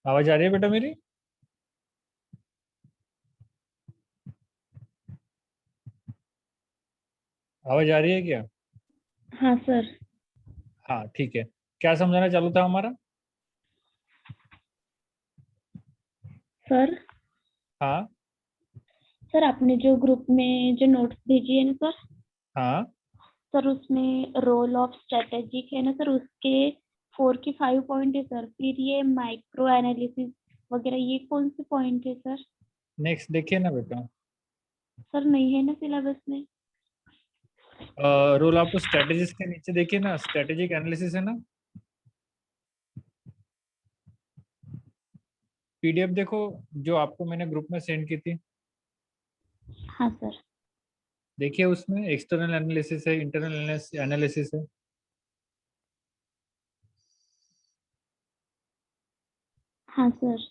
आवाज आ रही है बेटा मेरी? आवाज आ रही है क्या? हाँ सर। हाँ ठीक है। क्या समझाना चालू था हमारा? सर हाँ। सर आपने जो ग्रुप में जो नोट्स भेजी है ना सर, हाँ। सर उसमें रोल ऑफ स्ट्रेटेजिक है ना सर, उसके 4 की 5 पॉइंट है सर। फिर ये माइक्रो एनालिसिस वगैरह, ये कौन से पॉइंट है सर? नेक्स्ट देखिए ना बेटा। सर नहीं है ना सिलेबस में। रोल ऑफ स्ट्रेटेजिस के नीचे देखिए ना, स्ट्रेटेजिक एनालिसिस है ना। पीडीएफ देखो, जो आपको मैंने ग्रुप में सेंड की थी। हाँ सर। देखिए उसमें एक्सटर्नल एनालिसिस है, इंटरनल एनालिसिस है। हाँ सर।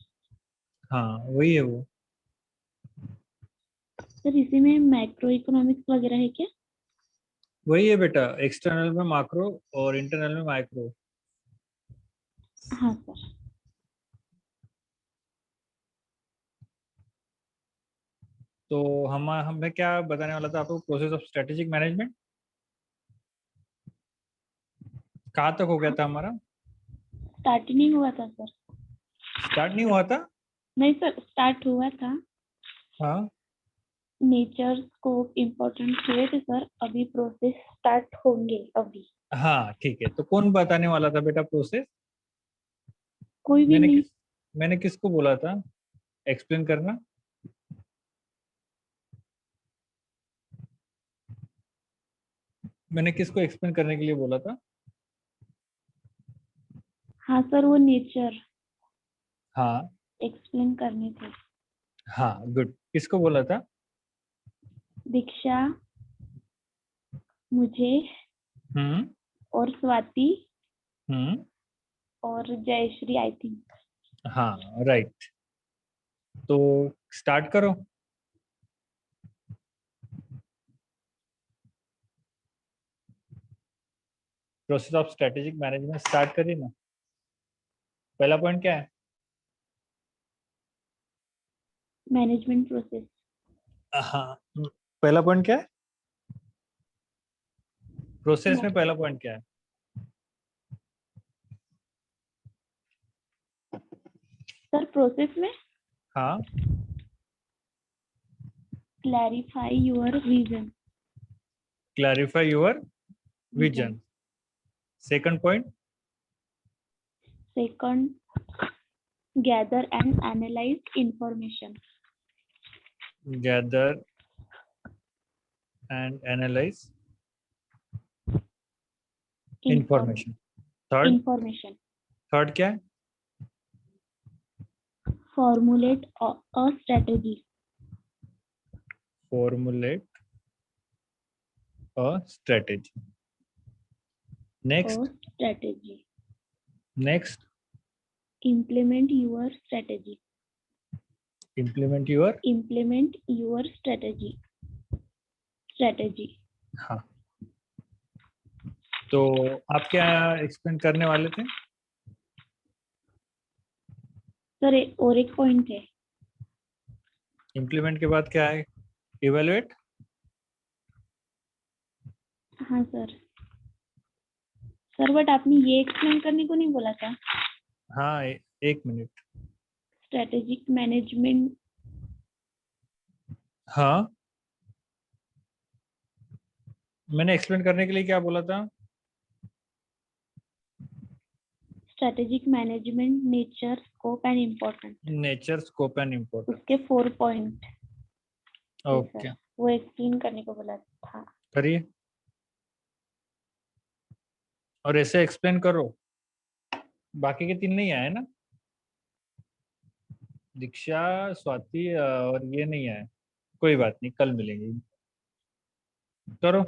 हाँ वही है वो। सर इसी में मैक्रो इकोनॉमिक्स वगैरह है क्या? वही है बेटा, एक्सटर्नल में माक्रो और इंटरनल में माइक्रो। हाँ सर। तो हमें क्या बताने वाला था आपको, प्रोसेस ऑफ स्ट्रेटेजिक मैनेजमेंट कहाँ तक हो गया हाँ, था हमारा? स्टार्ट ही नहीं हुआ था सर। स्टार्ट नहीं हुआ था। नहीं सर, स्टार्ट हुआ था। हाँ। नेचर स्कोप इम्पोर्टेंट हुए थे सर, अभी प्रोसेस स्टार्ट होंगे अभी। हाँ ठीक है, तो कौन बताने वाला था बेटा प्रोसेस? कोई भी मैंने नहीं। किस मैंने किसको बोला था एक्सप्लेन करना? मैंने किसको एक्सप्लेन करने के लिए बोला था? हाँ सर, वो नेचर हाँ। एक्सप्लेन करने थे। हाँ गुड, किसको बोला था? दीक्षा, मुझे हम्म। और स्वाति हम्म। और जयश्री आई थिंक। हाँ राइट। तो स्टार्ट करो। Process of strategic management start करिए ना। पहला पॉइंट क्या है? Management process. हाँ। पहला पॉइंट क्या है? प्रोसेस में पहला पॉइंट क्या है? सर प्रोसेस में हाँ। Clarify your vision. Clarify your vision. Vision. Second point. Second, gather and analyse information. Gather and analyse information. Third. Information. Third क्या है? Formulate a strategy. Formulate a strategy. A next. Strategy. Next. Implement your strategy. Implement your. Implement your strategy. Strategy. हाँ। तो आप क्या explain करने वाले थे? Sir और एक पॉइंट है। इम्प्लीमेंट के बाद क्या है? इवेलुएट। हाँ सर। सर बट आपने ये एक्सप्लेन करने को नहीं बोला था? हाँ एक मिनट। Strategic management. हाँ, मैंने एक्सप्लेन करने के लिए क्या बोला था? Strategic management, nature scope and important. Nature scope and उसके इम्पोर्टेंस। 4 पॉइंट थे ओके। सर, वो एक्सप्लेन करने को बोला था। करिए, और ऐसे एक्सप्लेन करो। बाकी के तीन नहीं आए ना? दीक्षा, स्वाति और ये नहीं आए। कोई बात नहीं, कल मिलेंगे। करो,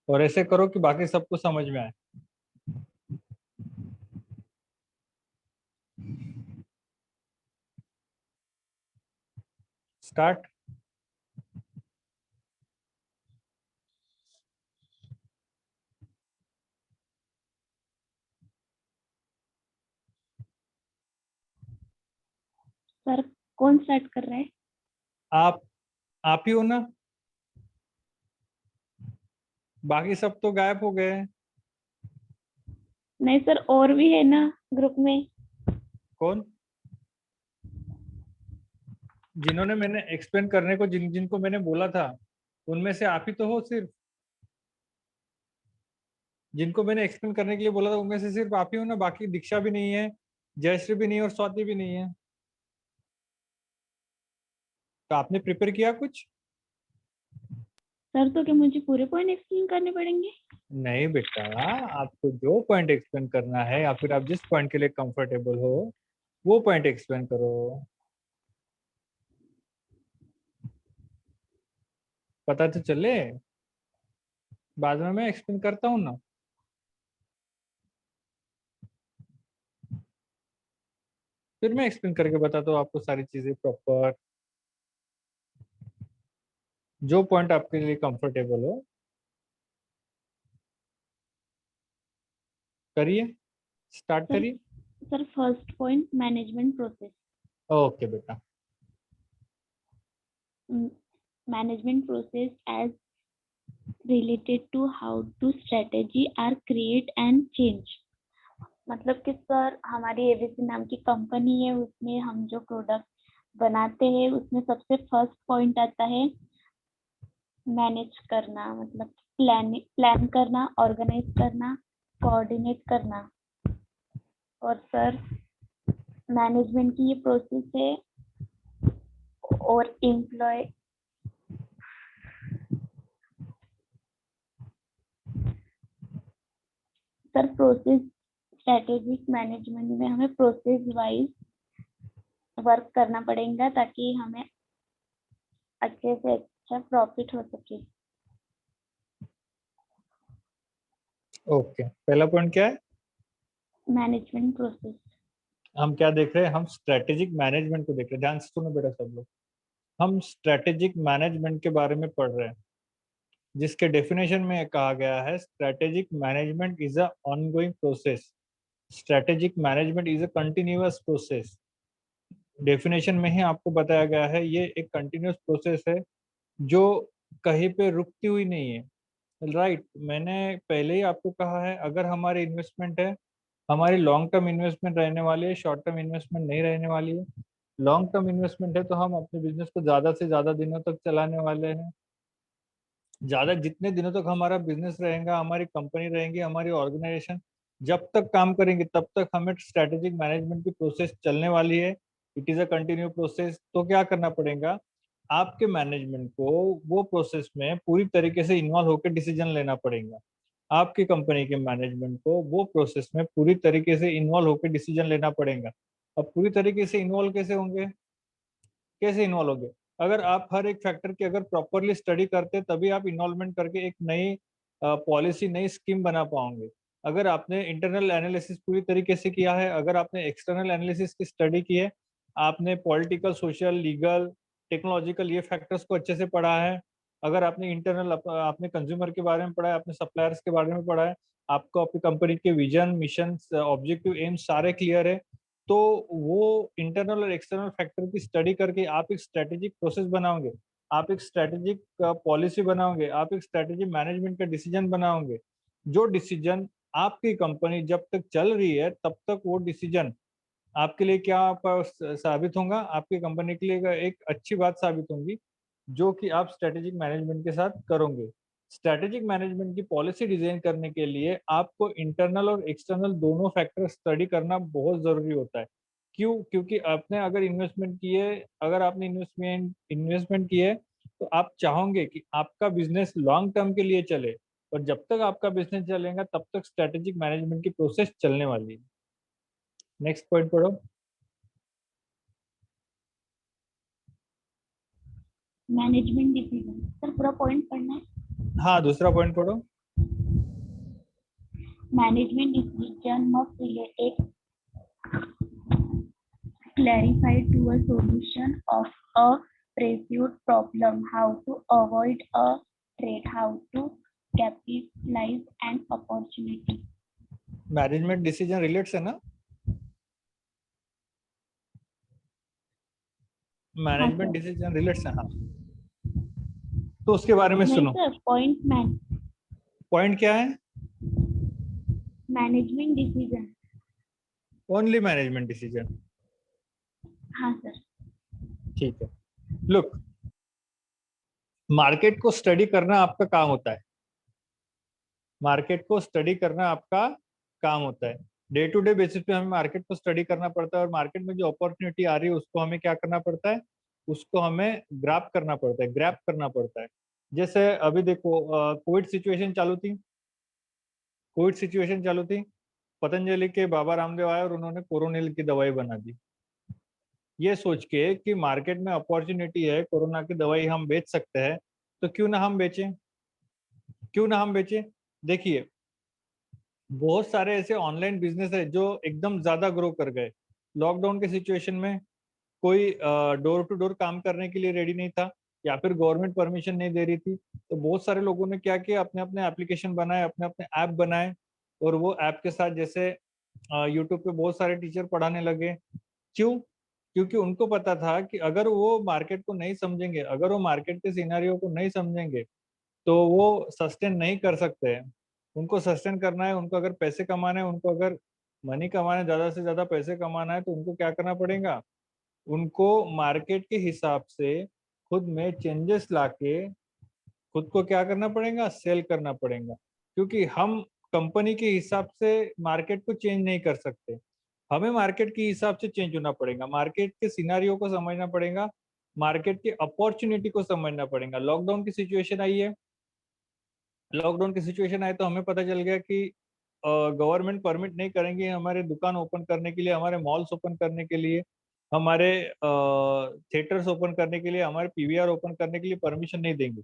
और ऐसे करो कि बाकी सबको समझ में आए। स्टार्ट। सर कौन स्टार्ट कर रहा है? आप ही हो ना, बाकी सब तो गायब हो गए हैं। नहीं सर, और भी है ना ग्रुप में। कौन? जिन्होंने मैंने एक्सप्लेन करने को जिनको मैंने बोला था, उनमें से आप ही तो हो सिर्फ। जिनको मैंने एक्सप्लेन करने के लिए बोला था उनमें से सिर्फ आप ही हो ना, बाकी दीक्षा भी नहीं है, जयश्री भी नहीं है और स्वाति भी नहीं है। तो आपने प्रिपेयर किया कुछ? सर तो क्या मुझे पूरे पॉइंट एक्सप्लेन करने पड़ेंगे? नहीं बेटा, आपको जो पॉइंट एक्सप्लेन करना है या फिर आप जिस पॉइंट के लिए कंफर्टेबल हो वो पॉइंट एक्सप्लेन करो। पता तो चले, बाद में मैं एक्सप्लेन करता हूँ ना। फिर मैं एक्सप्लेन करके बताता हूँ आपको सारी चीजें प्रॉपर, जो पॉइंट आपके लिए कंफर्टेबल हो। करिए, स्टार्ट सर करिए। Sir first point management process. Okay बेटा। Management process as related to how to strategy are create and change। मतलब कि सर हमारी एबीसी नाम की कंपनी है, उसमें हम जो प्रोडक्ट बनाते हैं उसमें सबसे फर्स्ट पॉइंट आता है मैनेज करना, मतलब प्लान करना, ऑर्गेनाइज करना, कोऑर्डिनेट करना। और सर मैनेजमेंट की ये प्रोसेस है और employ sir process strategic management में हमें प्रोसेस वाइज वर्क करना पड़ेगा ताकि हमें अच्छे से अच्छा प्रॉफिट हो सके। ओके, पहला पॉइंट क्या है? Management process. हम क्या देख रहे हैं? हम स्ट्रेटेजिक मैनेजमेंट को देख रहे हैं। ध्यान से सुनो बेटा सब लोग, हम स्ट्रेटेजिक मैनेजमेंट के बारे में पढ़ रहे हैं, जिसके डेफिनेशन में कहा गया है strategic management is a ongoing process. Strategic management is a continuous process. Definition में ही आपको बताया गया है ये एक कंटिन्यूअस प्रोसेस है जो कहीं पे रुकती हुई नहीं है। राइट, मैंने पहले ही आपको कहा है, अगर हमारी इन्वेस्टमेंट है, हमारी लॉन्ग टर्म इन्वेस्टमेंट रहने वाली है, शॉर्ट टर्म इन्वेस्टमेंट नहीं रहने वाली है। लॉन्ग टर्म इन्वेस्टमेंट है तो हम अपने बिजनेस को ज्यादा से ज्यादा दिनों तक चलाने वाले हैं। ज्यादा जितने दिनों तक हमारा बिजनेस रहेगा, हमारी कंपनी रहेंगी, हमारी ऑर्गेनाइजेशन जब तक काम करेंगे तब तक हमें स्ट्रेटेजिक मैनेजमेंट की प्रोसेस चलने वाली है। It is a continue process. तो क्या करना पड़ेगा आपके मैनेजमेंट को? वो प्रोसेस में पूरी तरीके से इन्वॉल्व होकर डिसीजन लेना पड़ेगा। आपकी कंपनी के मैनेजमेंट को वो प्रोसेस में पूरी तरीके से इन्वॉल्व होकर डिसीजन लेना पड़ेगा। अब पूरी तरीके से इन्वॉल्व कैसे होंगे? कैसे इन्वॉल्व होंगे? अगर आप हर एक फैक्टर की अगर प्रॉपरली स्टडी करते तभी आप इन्वॉल्वमेंट करके एक नई पॉलिसी, नई स्कीम बना पाओगे। अगर आपने इंटरनल एनालिसिस पूरी तरीके से किया है, अगर आपने एक्सटर्नल एनालिसिस की स्टडी की है, आपने पॉलिटिकल, सोशल, लीगल, टेक्नोलॉजिकल ये फैक्टर्स को अच्छे से पढ़ा है, अगर आपने इंटरनल आपने कंज्यूमर के बारे में पढ़ा है, आपने सप्लायर्स के बारे में पढ़ा है, आपको अपनी कंपनी के विजन, मिशन, ऑब्जेक्टिव, एम सारे क्लियर है, तो वो इंटरनल और एक्सटर्नल फैक्टर की स्टडी करके आप एक स्ट्रेटेजिक प्रोसेस बनाओगे, आप एक स्ट्रेटेजिक पॉलिसी बनाओगे, आप एक स्ट्रेटेजिक मैनेजमेंट का डिसीजन बनाओगे। जो डिसीजन आपकी कंपनी जब तक चल रही है तब तक वो डिसीजन आपके लिए क्या साबित होगा? आपकी कंपनी के लिए एक अच्छी बात साबित होंगी जो कि आप स्ट्रेटेजिक मैनेजमेंट के साथ करोगे। स्ट्रेटेजिक मैनेजमेंट की पॉलिसी डिजाइन करने के लिए आपको इंटरनल और एक्सटर्नल दोनों फैक्टर स्टडी करना बहुत जरूरी होता है। क्यों? क्योंकि आपने अगर इन्वेस्टमेंट किए, अगर आपने इन्वेस्टमेंट किए तो आप चाहोगे कि आपका बिजनेस लॉन्ग टर्म के लिए चले, और जब तक आपका बिजनेस चलेगा तब तक स्ट्रेटेजिक मैनेजमेंट की प्रोसेस चलने वाली है। नेक्स्ट पॉइंट पढ़ो। Management decision. सर पूरा पॉइंट पढ़ना है। हाँ, दूसरा पॉइंट पढ़ो। Management decision must related clarified to a solution of a perceived problem, how to avoid a threat, how to capitalize an opportunity। Management decision relates है ना? Management sir. Decision relates है, हाँ। तो उसके बारे में नहीं सुनो। सर, पॉइंट पॉइंट क्या है? Management decision. Only management decision. हाँ सर। ठीक है। लुक, मार्केट को स्टडी करना आपका काम होता है। मार्केट को स्टडी करना आपका काम होता है। डे टू डे बेसिस पे हमें मार्केट को स्टडी करना पड़ता है, और मार्केट में जो अपॉर्चुनिटी आ रही है उसको हमें क्या करना पड़ता है, उसको हमें ग्रैब करना पड़ता है, ग्रैब करना पड़ता है। जैसे अभी देखो, कोविड सिचुएशन चालू थी। कोविड सिचुएशन चालू थी, पतंजलि के बाबा रामदेव आए और उन्होंने कोरोनिल की दवाई बना दी, ये सोच के कि मार्केट में अपॉर्चुनिटी है, कोरोना की दवाई हम बेच सकते हैं, तो क्यों ना हम बेचें, क्यों ना हम बेचें। देखिए, बहुत सारे ऐसे ऑनलाइन बिजनेस है जो एकदम ज्यादा ग्रो कर गए। लॉकडाउन के सिचुएशन में कोई डोर टू डोर काम करने के लिए रेडी नहीं था, या फिर गवर्नमेंट परमिशन नहीं दे रही थी, तो बहुत सारे लोगों ने क्या किया, अपने अपने एप्लीकेशन बनाए, अपने अपने ऐप बनाए, और वो ऐप के साथ जैसे यूट्यूब पे बहुत सारे टीचर पढ़ाने लगे। क्यों? क्योंकि उनको पता था कि अगर वो मार्केट को नहीं समझेंगे, अगर वो मार्केट के सिनेरियो को नहीं समझेंगे, तो वो सस्टेन नहीं कर सकते हैं। उनको सस्टेन करना है, उनको अगर पैसे कमाना है, उनको अगर मनी कमाना है, ज्यादा से ज्यादा पैसे कमाना है, तो उनको क्या करना पड़ेगा, उनको मार्केट के हिसाब से खुद में चेंजेस लाके खुद को क्या करना पड़ेगा, सेल करना पड़ेगा। क्योंकि हम कंपनी के हिसाब से मार्केट को चेंज नहीं कर सकते, हमें मार्केट के हिसाब से चेंज होना पड़ेगा, मार्केट के सिनारियो को समझना पड़ेगा, मार्केट की अपॉर्चुनिटी को समझना पड़ेगा। लॉकडाउन की सिचुएशन आई है, लॉकडाउन की सिचुएशन आए तो हमें पता चल गया कि गवर्नमेंट परमिट नहीं करेंगे हमारे दुकान ओपन करने के लिए, हमारे मॉल्स ओपन करने के लिए, हमारे थिएटर्स ओपन करने के लिए, हमारे पीवीआर ओपन करने के लिए परमिशन नहीं देंगे।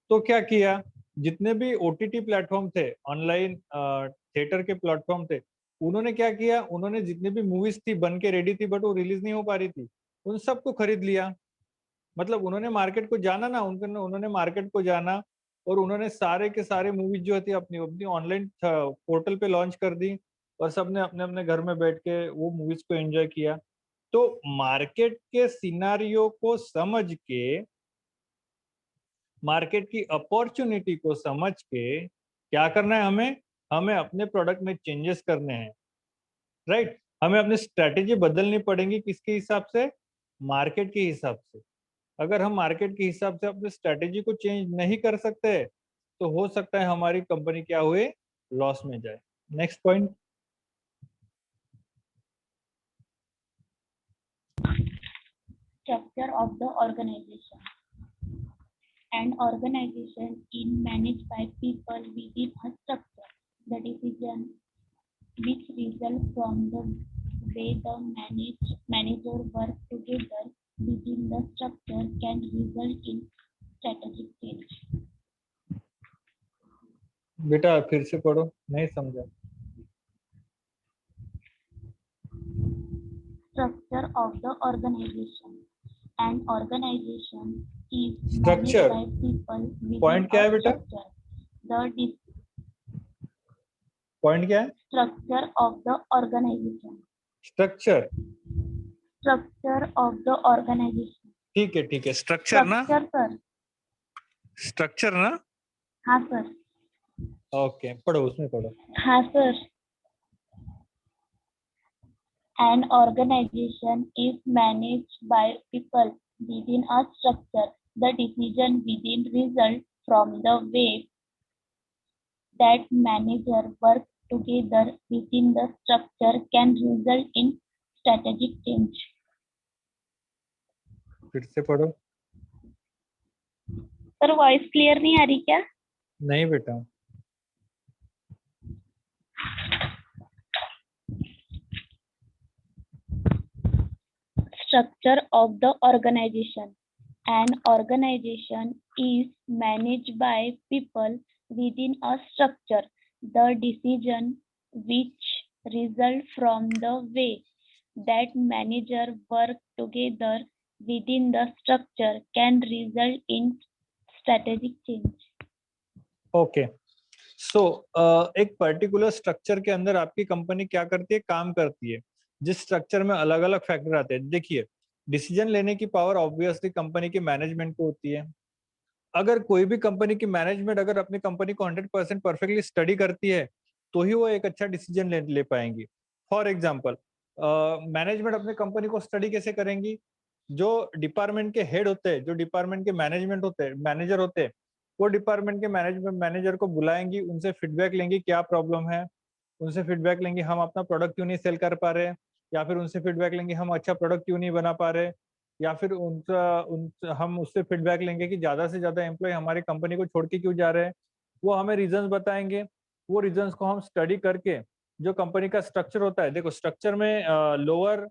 तो क्या किया, जितने भी ओटीटी प्लेटफॉर्म थे, ऑनलाइन थिएटर के प्लेटफॉर्म थे, उन्होंने क्या किया, उन्होंने जितनी भी मूवीज थी बन के रेडी थी बट वो रिलीज नहीं हो पा रही थी, उन सबको खरीद लिया। मतलब उन्होंने मार्केट को जाना ना, उन्होंने उन्होंने मार्केट को जाना, और उन्होंने सारे के सारे मूवीज जो थी अपनी अपनी ऑनलाइन पोर्टल पे लॉन्च कर दी, और सबने अपने अपने घर में बैठ के वो मूवीज को एंजॉय किया। तो मार्केट के सिनारियो को समझ के, मार्केट की अपॉर्चुनिटी को समझ के क्या करना है हमें, हमें अपने प्रोडक्ट में चेंजेस करने हैं, राइट। हमें अपनी स्ट्रेटेजी बदलनी पड़ेगी, किसके हिसाब से, मार्केट के हिसाब से। अगर हम मार्केट के हिसाब से अपनी स्ट्रेटेजी को चेंज नहीं कर सकते, तो हो सकता है हमारी कंपनी क्या हुए, लॉस में जाए। Next point. Structure of the organization. An organization is managed by people within a structure. The decision which result from the way the manager work together within the structure can result in strategic change. बेटा फिर से पढ़ो, नहीं समझा। Structure of the organization. An organization is managed structure, by people within point क्या a है बेटा, structure. The point क्या है, structure of the organization. Structure. Structure of the organization. ठीक है, स्ट्रक्चर ना, Structure sir. स्ट्रक्चर ना। हाँ सर। ओके, पढ़ो, उसमें पढ़ो। हाँ sir. An organization is managed by people within a structure. The decision within result from the way that manager work together within the structure can result in strategic change. फिर से पढ़ो। Sir voice clear नहीं आ रही क्या? नहीं बेटा। Structure of the organization. An organization is managed by people within a structure. The decision which result from the way that manager work together within the structure can result in strategic change. Okay, so एक particular structure के अंदर आपकी company क्या करती है, काम करती है, जिस स्ट्रक्चर में अलग अलग फैक्टर आते हैं। देखिए, डिसीजन लेने की पावर ऑब्वियसली कंपनी के मैनेजमेंट को होती है। अगर कोई भी कंपनी की मैनेजमेंट अगर अपनी कंपनी को 100% परफेक्टली स्टडी करती है तो ही वो एक अच्छा डिसीजन ले पाएंगी। फॉर एग्जाम्पल, मैनेजमेंट अपने कंपनी को स्टडी कैसे करेंगी? जो डिपार्टमेंट के हेड होते हैं, जो डिपार्टमेंट के मैनेजमेंट होते हैं, मैनेजर होते हैं, वो डिपार्टमेंट के मैनेजमेंट मैनेजर को बुलाएंगी, उनसे फीडबैक लेंगी क्या प्रॉब्लम है, उनसे फीडबैक लेंगे हम अपना प्रोडक्ट क्यों नहीं सेल कर पा रहे, या फिर उनसे फीडबैक लेंगे हम अच्छा प्रोडक्ट क्यों नहीं बना पा रहे, या फिर हम उससे फीडबैक लेंगे कि ज्यादा से ज्यादा एम्प्लॉय हमारी कंपनी को छोड़ के क्यों जा रहे हैं। वो हमें रीजंस बताएंगे। वो रीजंस को हम स्टडी करके जो कंपनी का स्ट्रक्चर होता है, देखो स्ट्रक्चर में लोअर,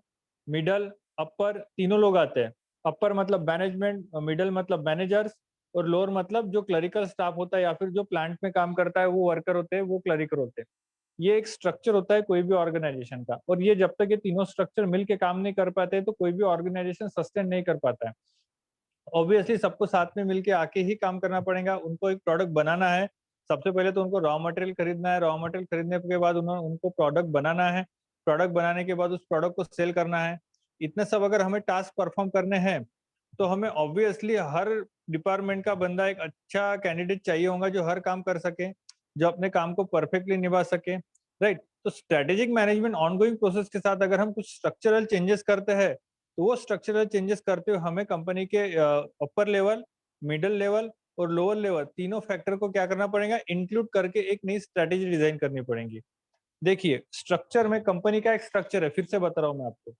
मिडल, अपर तीनों लोग आते हैं। अपर मतलब मैनेजमेंट, मिडल मतलब मैनेजर्स, और लोअर मतलब जो क्लरिकल स्टाफ होता है या फिर जो प्लांट में काम करता है वो वर्कर होते हैं, वो क्लरिकर होते हैं। ये एक स्ट्रक्चर होता है कोई भी ऑर्गेनाइजेशन का, और ये जब तक ये तीनों स्ट्रक्चर मिलके काम नहीं कर पाते तो कोई भी ऑर्गेनाइजेशन सस्टेन नहीं कर पाता है। ऑब्वियसली सबको साथ में मिलके आके ही काम करना पड़ेगा। उनको एक प्रोडक्ट बनाना है, सबसे पहले तो उनको रॉ मटेरियल खरीदना है, रॉ मटेरियल खरीदने के बाद उनको प्रोडक्ट बनाना है, प्रोडक्ट बनाने के बाद उस प्रोडक्ट को सेल करना है। इतने सब अगर हमें टास्क परफॉर्म करने हैं तो हमें ऑब्वियसली हर डिपार्टमेंट का बंदा एक अच्छा कैंडिडेट चाहिए होगा जो हर काम कर सके, जो अपने काम को परफेक्टली निभा सके, राइट। तो स्ट्रेटेजिक मैनेजमेंट ऑनगोइंग प्रोसेस के साथ अगर हम कुछ स्ट्रक्चरल चेंजेस करते हैं तो वो स्ट्रक्चरल चेंजेस करते हुए हमें कंपनी के अपर लेवल, मिडिल लेवल और लोअर लेवल तीनों फैक्टर को क्या करना पड़ेगा, इंक्लूड करके एक नई स्ट्रेटेजी डिजाइन करनी पड़ेगी। देखिए स्ट्रक्चर में कंपनी का एक स्ट्रक्चर है, फिर से बता रहा हूं मैं आपको।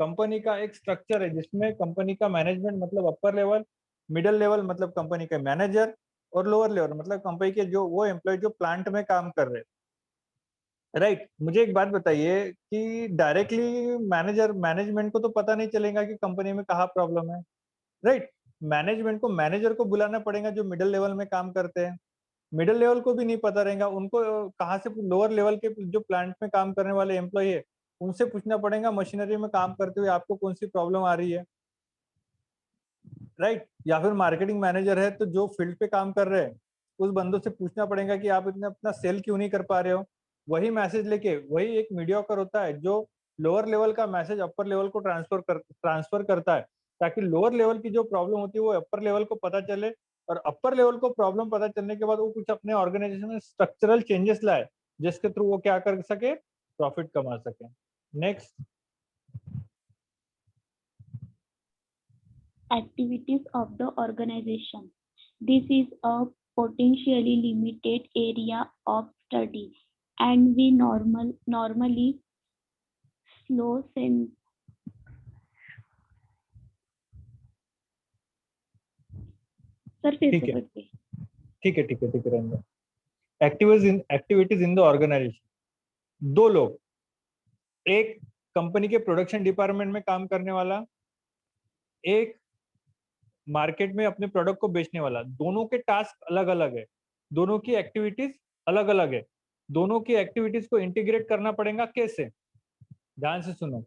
कंपनी का एक स्ट्रक्चर है जिसमें कंपनी का मैनेजमेंट मतलब अपर लेवल, मिडिल लेवल मतलब कंपनी के मैनेजर, और लोअर लेवल मतलब कंपनी के जो वो एम्प्लॉय जो प्लांट में काम कर रहे हैं, राइट। मुझे एक बात बताइए कि डायरेक्टली मैनेजमेंट को तो पता नहीं चलेगा कि कंपनी में कहाँ प्रॉब्लम है, राइट। मैनेजमेंट को मैनेजर को बुलाना पड़ेगा जो मिडिल लेवल में काम करते हैं। मिडिल लेवल को भी नहीं पता रहेगा, उनको कहाँ से लोअर लेवल के जो प्लांट में काम करने वाले एम्प्लॉय है उनसे पूछना पड़ेगा मशीनरी में काम करते हुए आपको कौन सी प्रॉब्लम आ रही है, राइट। या फिर मार्केटिंग मैनेजर है तो जो फील्ड पे काम कर रहे हैं उस बंदों से पूछना पड़ेगा कि आप इतना अपना सेल क्यों नहीं कर पा रहे हो। वही मैसेज लेके वही एक मीडियोकर होता है जो लोअर लेवल का मैसेज अपर लेवल को ट्रांसफर करता है, ताकि लोअर लेवल की जो प्रॉब्लम होती है वो अपर लेवल को पता चले, और अपर लेवल को प्रॉब्लम पता चलने के बाद वो कुछ अपने ऑर्गेनाइजेशन में स्ट्रक्चरल चेंजेस लाए जिसके थ्रू वो क्या कर सके, प्रॉफिट कमा सके। Next. Activities of the organization. This is a potentially limited area of study, and we normally slow sen- surface ठीक है, पर पे। ठीक है, ठीक है, ठीक है, Ranjan. Activities in the organisation, दो लोग, एक कंपनी के प्रोडक्शन डिपार्टमेंट में काम करने वाला, एक मार्केट में अपने प्रोडक्ट को बेचने वाला, दोनों के टास्क अलग अलग है, दोनों की एक्टिविटीज अलग अलग है। दोनों की एक्टिविटीज को इंटीग्रेट करना पड़ेगा कैसे, ध्यान से सुनो।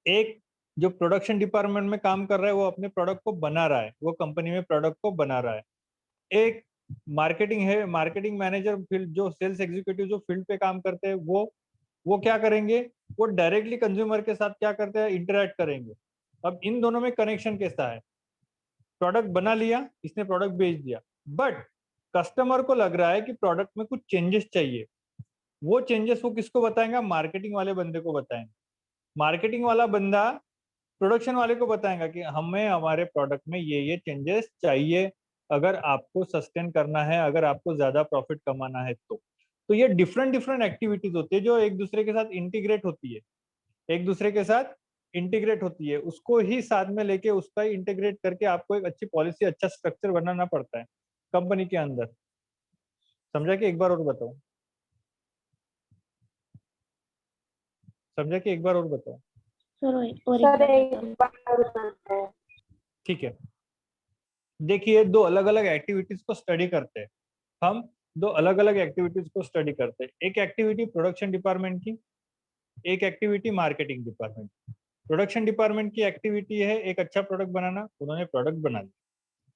एक जो प्रोडक्शन डिपार्टमेंट में काम कर रहा है वो अपने प्रोडक्ट को बना रहा है, वो कंपनी में प्रोडक्ट को बना रहा है। एक मार्केटिंग है, मार्केटिंग मैनेजर फील्ड जो सेल्स एग्जीक्यूटिव जो फील्ड पे काम करते हैं वो क्या करेंगे, वो डायरेक्टली कंज्यूमर के साथ क्या करते हैं, इंटरेक्ट करेंगे। अब इन दोनों में कनेक्शन कैसा है, प्रोडक्ट बना लिया इसने, प्रोडक्ट बेच दिया, बट कस्टमर को लग रहा है कि प्रोडक्ट में कुछ चेंजेस चाहिए। वो चेंजेस वो किसको बताएंगा, मार्केटिंग वाले बंदे को बताएंगे। मार्केटिंग वाला बंदा प्रोडक्शन वाले को बताएगा कि हमें हमारे प्रोडक्ट में ये चेंजेस चाहिए अगर आपको सस्टेन करना है, अगर आपको ज्यादा प्रॉफिट कमाना है तो ये डिफरेंट डिफरेंट एक्टिविटीज होती है जो एक दूसरे के साथ इंटीग्रेट होती है, एक दूसरे के साथ इंटीग्रेट होती है, उसको ही साथ में लेके उसका ही इंटीग्रेट करके आपको एक अच्छी पॉलिसी, अच्छा स्ट्रक्चर बनाना पड़ता है कंपनी के अंदर। समझा कि एक बार और बताओ, समझा कि एक बार और बताओ। सर और एक सर बार एक बताओ। बार बताओ। ठीक है, देखिए दो अलग अलग एक्टिविटीज को स्टडी करते हैं हम, दो अलग अलग एक्टिविटीज को स्टडी करते हैं। एक एक्टिविटी प्रोडक्शन डिपार्टमेंट की, एक activity marketing department. Production department की एक्टिविटी है एक अच्छा प्रोडक्ट बनाना, उन्होंने प्रोडक्ट बना दिया।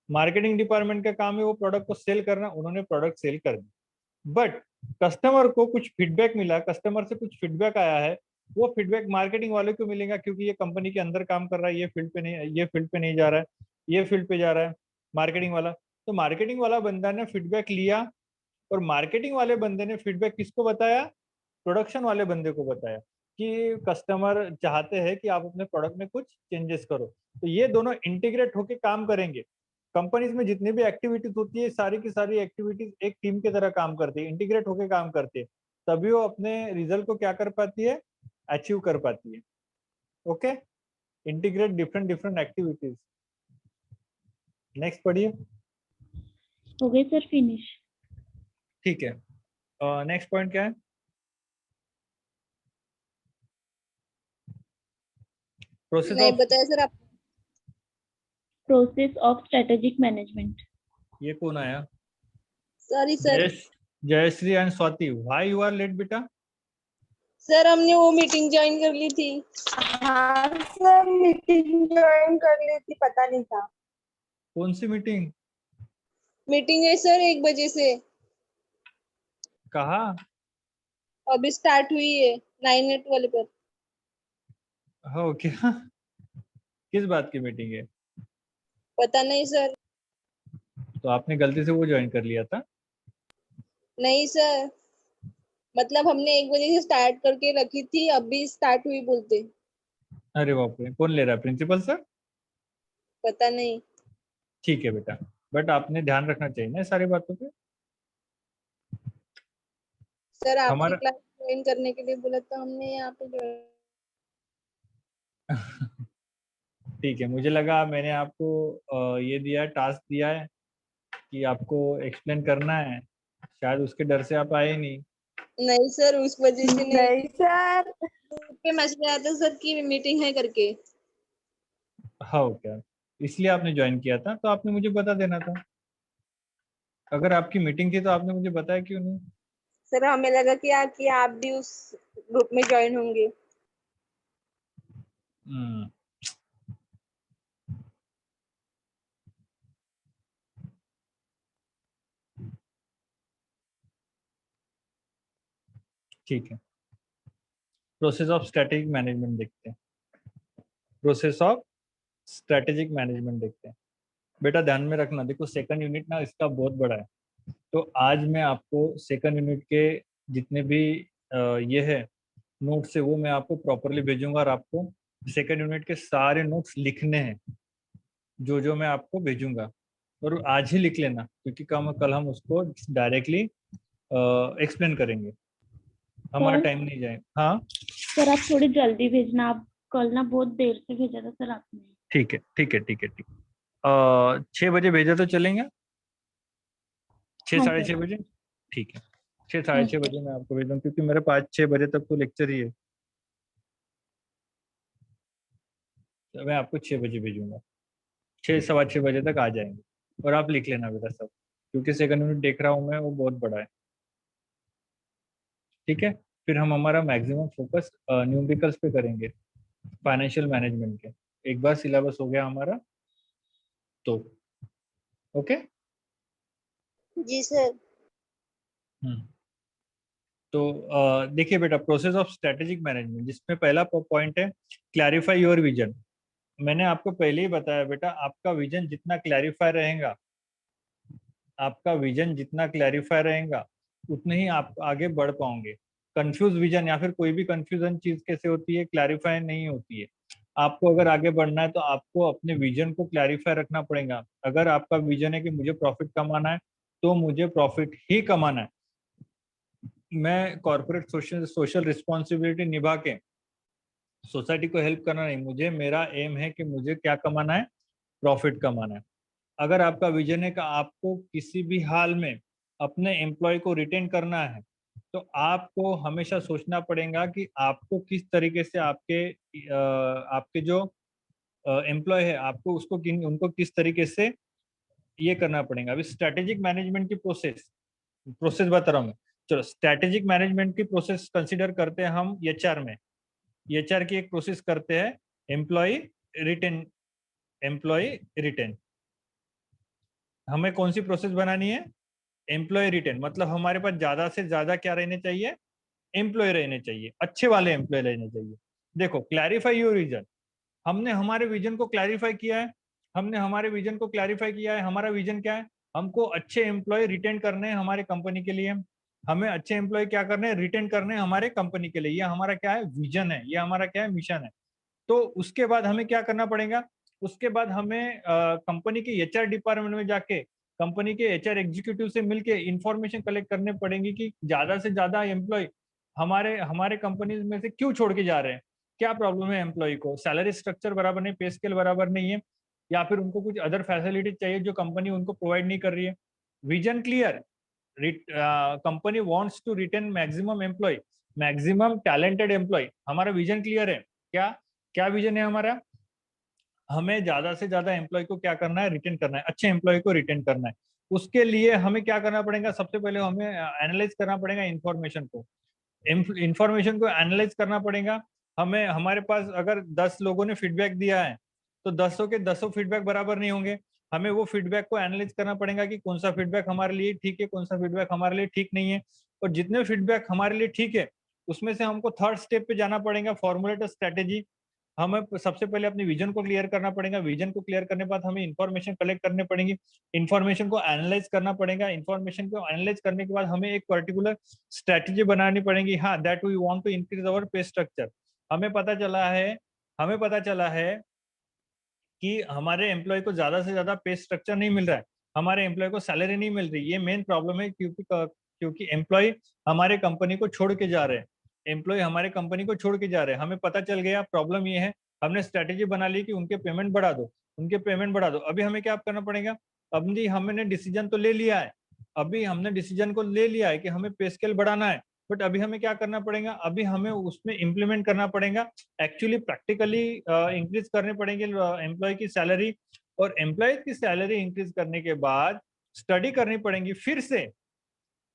मार्केटिंग डिपार्टमेंट का काम है वो प्रोडक्ट को सेल करना, उन्होंने प्रोडक्ट सेल कर दिया। बट कस्टमर को कुछ फीडबैक मिला, कस्टमर से कुछ फीडबैक आया है वो फीडबैक मार्केटिंग वाले को मिलेगा, क्योंकि ये कंपनी के अंदर काम कर रहा है, ये फील्ड पे नहीं, ये फील्ड पे नहीं जा रहा है, ये फील्ड पे जा रहा है मार्केटिंग वाला। तो मार्केटिंग वाला बंदा ने फीडबैक लिया, और मार्केटिंग वाले बंदे ने फीडबैक किसको बताया? प्रोडक्शन वाले बंदे को बताया कि कस्टमर चाहते हैं कि आप अपने प्रोडक्ट में कुछ चेंजेस करो। तो ये दोनों इंटीग्रेट होके काम करेंगे। कंपनीज में जितनी भी एक्टिविटीज होती है, सारी की सारी एक्टिविटीज एक टीम की तरह काम करती है, इंटीग्रेट होके काम करती है, तभी वो अपने रिजल्ट को क्या कर पाती है? अचीव कर पाती है। Okay, integrate different different activities. Next पढ़िए। हो गए सर फिनिश? ठीक है, नेक्स्ट पॉइंट क्या है? प्रोसेस नहीं ऑफ, बताया सर आप। Process of strategic management. ये कौन आया? Sorry sir. Jayashree and Swati, why you are late बेटा? सर हमने वो मीटिंग ज्वाइन कर ली थी। हाँ सर, मीटिंग ज्वाइन कर ली थी, पता नहीं था। कौन सी मीटिंग? मीटिंग है सर 1 बजे से, कहा? अभी स्टार्ट हुई है 9 वाले पर। हो क्या? किस बात की मीटिंग है? पता नहीं सर। तो आपने गलती से वो ज्वाइन कर लिया था? नहीं सर, मतलब हमने 1 बजे से स्टार्ट करके रखी थी, अभी स्टार्ट हुई बोलते। अरे बाप रे, कौन ले रहा है, प्रिंसिपल सर? पता नहीं ठीक है बेटा, बट आपने ध्यान रखना चाहिए ना सारी बातों पे। सर, आपकी हमारा क्लास ज्वाइन करने के लिए बोला था हमने यहाँ पे ज्वाइन। ठीक है, मुझे लगा मैंने आपको ये दिया है, टास्क दिया है कि आपको एक्सप्लेन करना है, शायद उसके डर से आप आए नहीं। नहीं सर, उस वजह से नहीं। नहीं सर। ग्रुप पे मैसेज आया था सर की मीटिंग है करके। हाँ क्या, इसलिए आपने ज्वाइन किया था? तो आपने मुझे बता देना था। अगर आपकी मीटिंग थी तो आपने मुझे बताया क्यों नहीं? सर हमें लगा कि आप भी उस ग्रुप में ज्वाइन होंगे। हम्म, ठीक है। प्रोसेस ऑफ स्ट्रेटेजिक मैनेजमेंट देखते हैं। प्रोसेस ऑफ स्ट्रेटेजिक मैनेजमेंट देखते हैं। बेटा ध्यान में रखना, देखो सेकंड यूनिट ना इसका बहुत बड़ा है, तो आज मैं आपको सेकंड यूनिट के जितने भी ये है नोट्स है, वो मैं आपको प्रॉपरली भेजूंगा, और आपको सेकंड यूनिट के सारे नोट्स लिखने हैं, जो जो मैं आपको भेजूंगा, और आज ही लिख लेना, क्योंकि कल हम उसको डायरेक्टली एक्सप्लेन करेंगे, हमारा सर टाइम नहीं जाए। हाँ सर आप थोड़ी जल्दी भेजना, आप कल ना बहुत देर से भेजा था सर आपने। ठीक है, ठीक है, ठीक है, ठीक है। 6 बजे भेजा तो चलेंगे? छः हाँ साढ़े सर। छः बजे ठीक है। 6 साढ़े हाँ 6 बजे मैं आपको भेज दूँ, क्योंकि मेरे 5-6 बजे तक तो लेक्चर ही है, तो मैं आपको 6 बजे भेजूंगा। 6 सवा 6 बजे तक आ जाएंगे, और आप लिख लेना बेटा सब, क्योंकि सेकंड यूनिट देख रहा हूँ मैं, वो बहुत बड़ा है। ठीक है, फिर हम हमारा मैक्सिमम फोकस न्यूमेरिकल्स पे करेंगे, फाइनेंशियल मैनेजमेंट के। एक बार सिलेबस हो गया हमारा तो ओके। जी सर। हम्म, तो देखिए बेटा, प्रोसेस ऑफ स्ट्रेटेजिक मैनेजमेंट, जिसमें पहला पॉइंट है क्लैरिफाई योर विजन। मैंने आपको पहले ही बताया बेटा, आपका विजन जितना क्लैरिफाई रहेगा, आपका विजन जितना क्लैरिफाई रहेगा, उतने ही आप आगे बढ़ पाओगे। कंफ्यूज विजन या फिर कोई भी कंफ्यूजन चीज कैसे होती है? क्लैरिफाई नहीं होती है। आपको अगर आगे बढ़ना है तो आपको अपने विजन को क्लैरिफाई रखना पड़ेगा। अगर आपका विजन है कि मुझे प्रॉफिट कमाना है, तो मुझे प्रॉफिट ही कमाना है। मैं कॉर्पोरेट सोशल सोशल रिस्पॉन्सिबिलिटी निभा के सोसाइटी को हेल्प करना नहीं, मुझे मेरा एम है कि मुझे क्या कमाना है? प्रॉफिट कमाना है। अगर आपका विजन है कि आपको किसी भी हाल में अपने एम्प्लॉय को रिटेन करना है, तो आपको हमेशा सोचना पड़ेगा कि आपको किस तरीके से आपके जो एम्प्लॉय है, आपको उनको किस तरीके से ये करना पड़ेगा। अभी स्ट्रेटेजिक मैनेजमेंट की प्रोसेस प्रोसेस बता रहा हूँ मैं। चलो, स्ट्रेटेजिक मैनेजमेंट की प्रोसेस कंसिडर करते हैं हम एचआर में। एचआर की एक प्रोसेस करते हैं, एम्प्लॉय रिटेन। एम्प्लॉय रिटेन, हमें कौन सी प्रोसेस बनानी है? एम्प्लॉय रिटेन, मतलब हमारे पास ज्यादा से ज्यादा क्या रहने चाहिए? एम्प्लॉय रहने चाहिए, अच्छे वाले एम्प्लॉय रहने चाहिए। देखो, क्लैरिफाई योर विजन, हमने हमारे विजन को क्लैरिफाई किया है, हमारा विजन क्या है? हमको अच्छे एम्प्लॉय रिटेन करने हैं हमारे कंपनी के लिए, हमें अच्छे एम्प्लॉय क्या करने हैं? रिटेन करने हैं हमारे कंपनी के लिए। ये हमारा क्या है? विजन है, ये हमारा क्या है? मिशन है। तो उसके बाद हमें क्या करना पड़ेगा? उसके बाद हमें कंपनी के एचआर डिपार्टमेंट में जाके कंपनी के एचआर एग्जीक्यूटिव से मिलके इंफॉर्मेशन कलेक्ट करने पड़ेंगी कि ज्यादा से ज्यादा एम्प्लॉय हमारे हमारे कंपनी में से क्यों छोड़ के जा रहे हैं, क्या प्रॉब्लम है एम्प्लॉय को, सैलरी स्ट्रक्चर बराबर नहीं, पे स्केल बराबर नहीं है, या फिर उनको कुछ अदर फैसिलिटी चाहिए जो कंपनी उनको प्रोवाइड नहीं कर रही है। Vision clear, company wants to retain maximum employ, maximum talented employ, हमारा विजन क्लियर है। क्या क्या विजन है हमारा? हमें ज्यादा से ज्यादा एम्प्लॉय को क्या करना है? रिटेन करना है, अच्छे एम्प्लॉय को रिटेन करना है। उसके लिए हमें क्या करना पड़ेगा? सबसे पहले हमें एनालाइज करना पड़ेगा इंफॉर्मेशन को, इंफॉर्मेशन को एनालाइज करना पड़ेगा हमें। हमारे पास अगर 10 लोगों ने फीडबैक दिया है तो 10 के 10 फीडबैक बराबर नहीं होंगे, हमें वो फीडबैक को एनालाइज करना पड़ेगा कि कौन सा फीडबैक हमारे लिए ठीक है, कौन सा फीडबैक हमारे लिए ठीक नहीं है। और जितने फीडबैक हमारे लिए ठीक है उसमें से हमको थर्ड स्टेप पे जाना पड़ेगा, फॉर्मुलेट स्ट्रेटेजी। हमें सबसे पहले अपने विजन को क्लियर करना पड़ेगा, विजन को क्लियर करने के बाद हमें इंफॉर्मेशन कलेक्ट करने पड़ेंगी, इंफॉर्मेशन को एनालाइज करना पड़ेगा, इंफॉर्मेशन को एनालाइज करने के बाद हमें एक पर्टिकुलर स्ट्रेटेजी बनानी पड़ेगी। हाँ, that we want to increase our pay structure. हमें पता चला है कि हमारे एम्प्लॉय को ज्यादा से ज्यादा पे स्ट्रक्चर नहीं मिल रहा है, हमारे एम्प्लॉय को सैलरी नहीं मिल रही। ये मेन प्रॉब्लम है, क्योंकि एम्प्लॉय हमारे कंपनी को छोड़ के जा रहे हैं, एम्प्लॉय हमारे कंपनी को छोड़ के जा रहे हैं। हमें पता चल गया प्रॉब्लम ये है, हमने स्ट्रेटेजी बना ली कि उनके पेमेंट बढ़ा दो, उनके पेमेंट बढ़ा दो। अभी हमें क्या करना पड़ेगा? अभी हमने डिसीजन तो ले लिया है, अभी हमने डिसीजन को ले लिया है कि हमें पे स्केल बढ़ाना है, बट अभी हमें क्या करना पड़ेगा? अभी हमें उसमें इम्प्लीमेंट करना पड़ेगा, एक्चुअली प्रैक्टिकली इंक्रीज करने पड़ेंगे एम्प्लॉय की सैलरी। और एम्प्लॉय की सैलरी इंक्रीज करने के बाद स्टडी करनी पड़ेगी फिर से,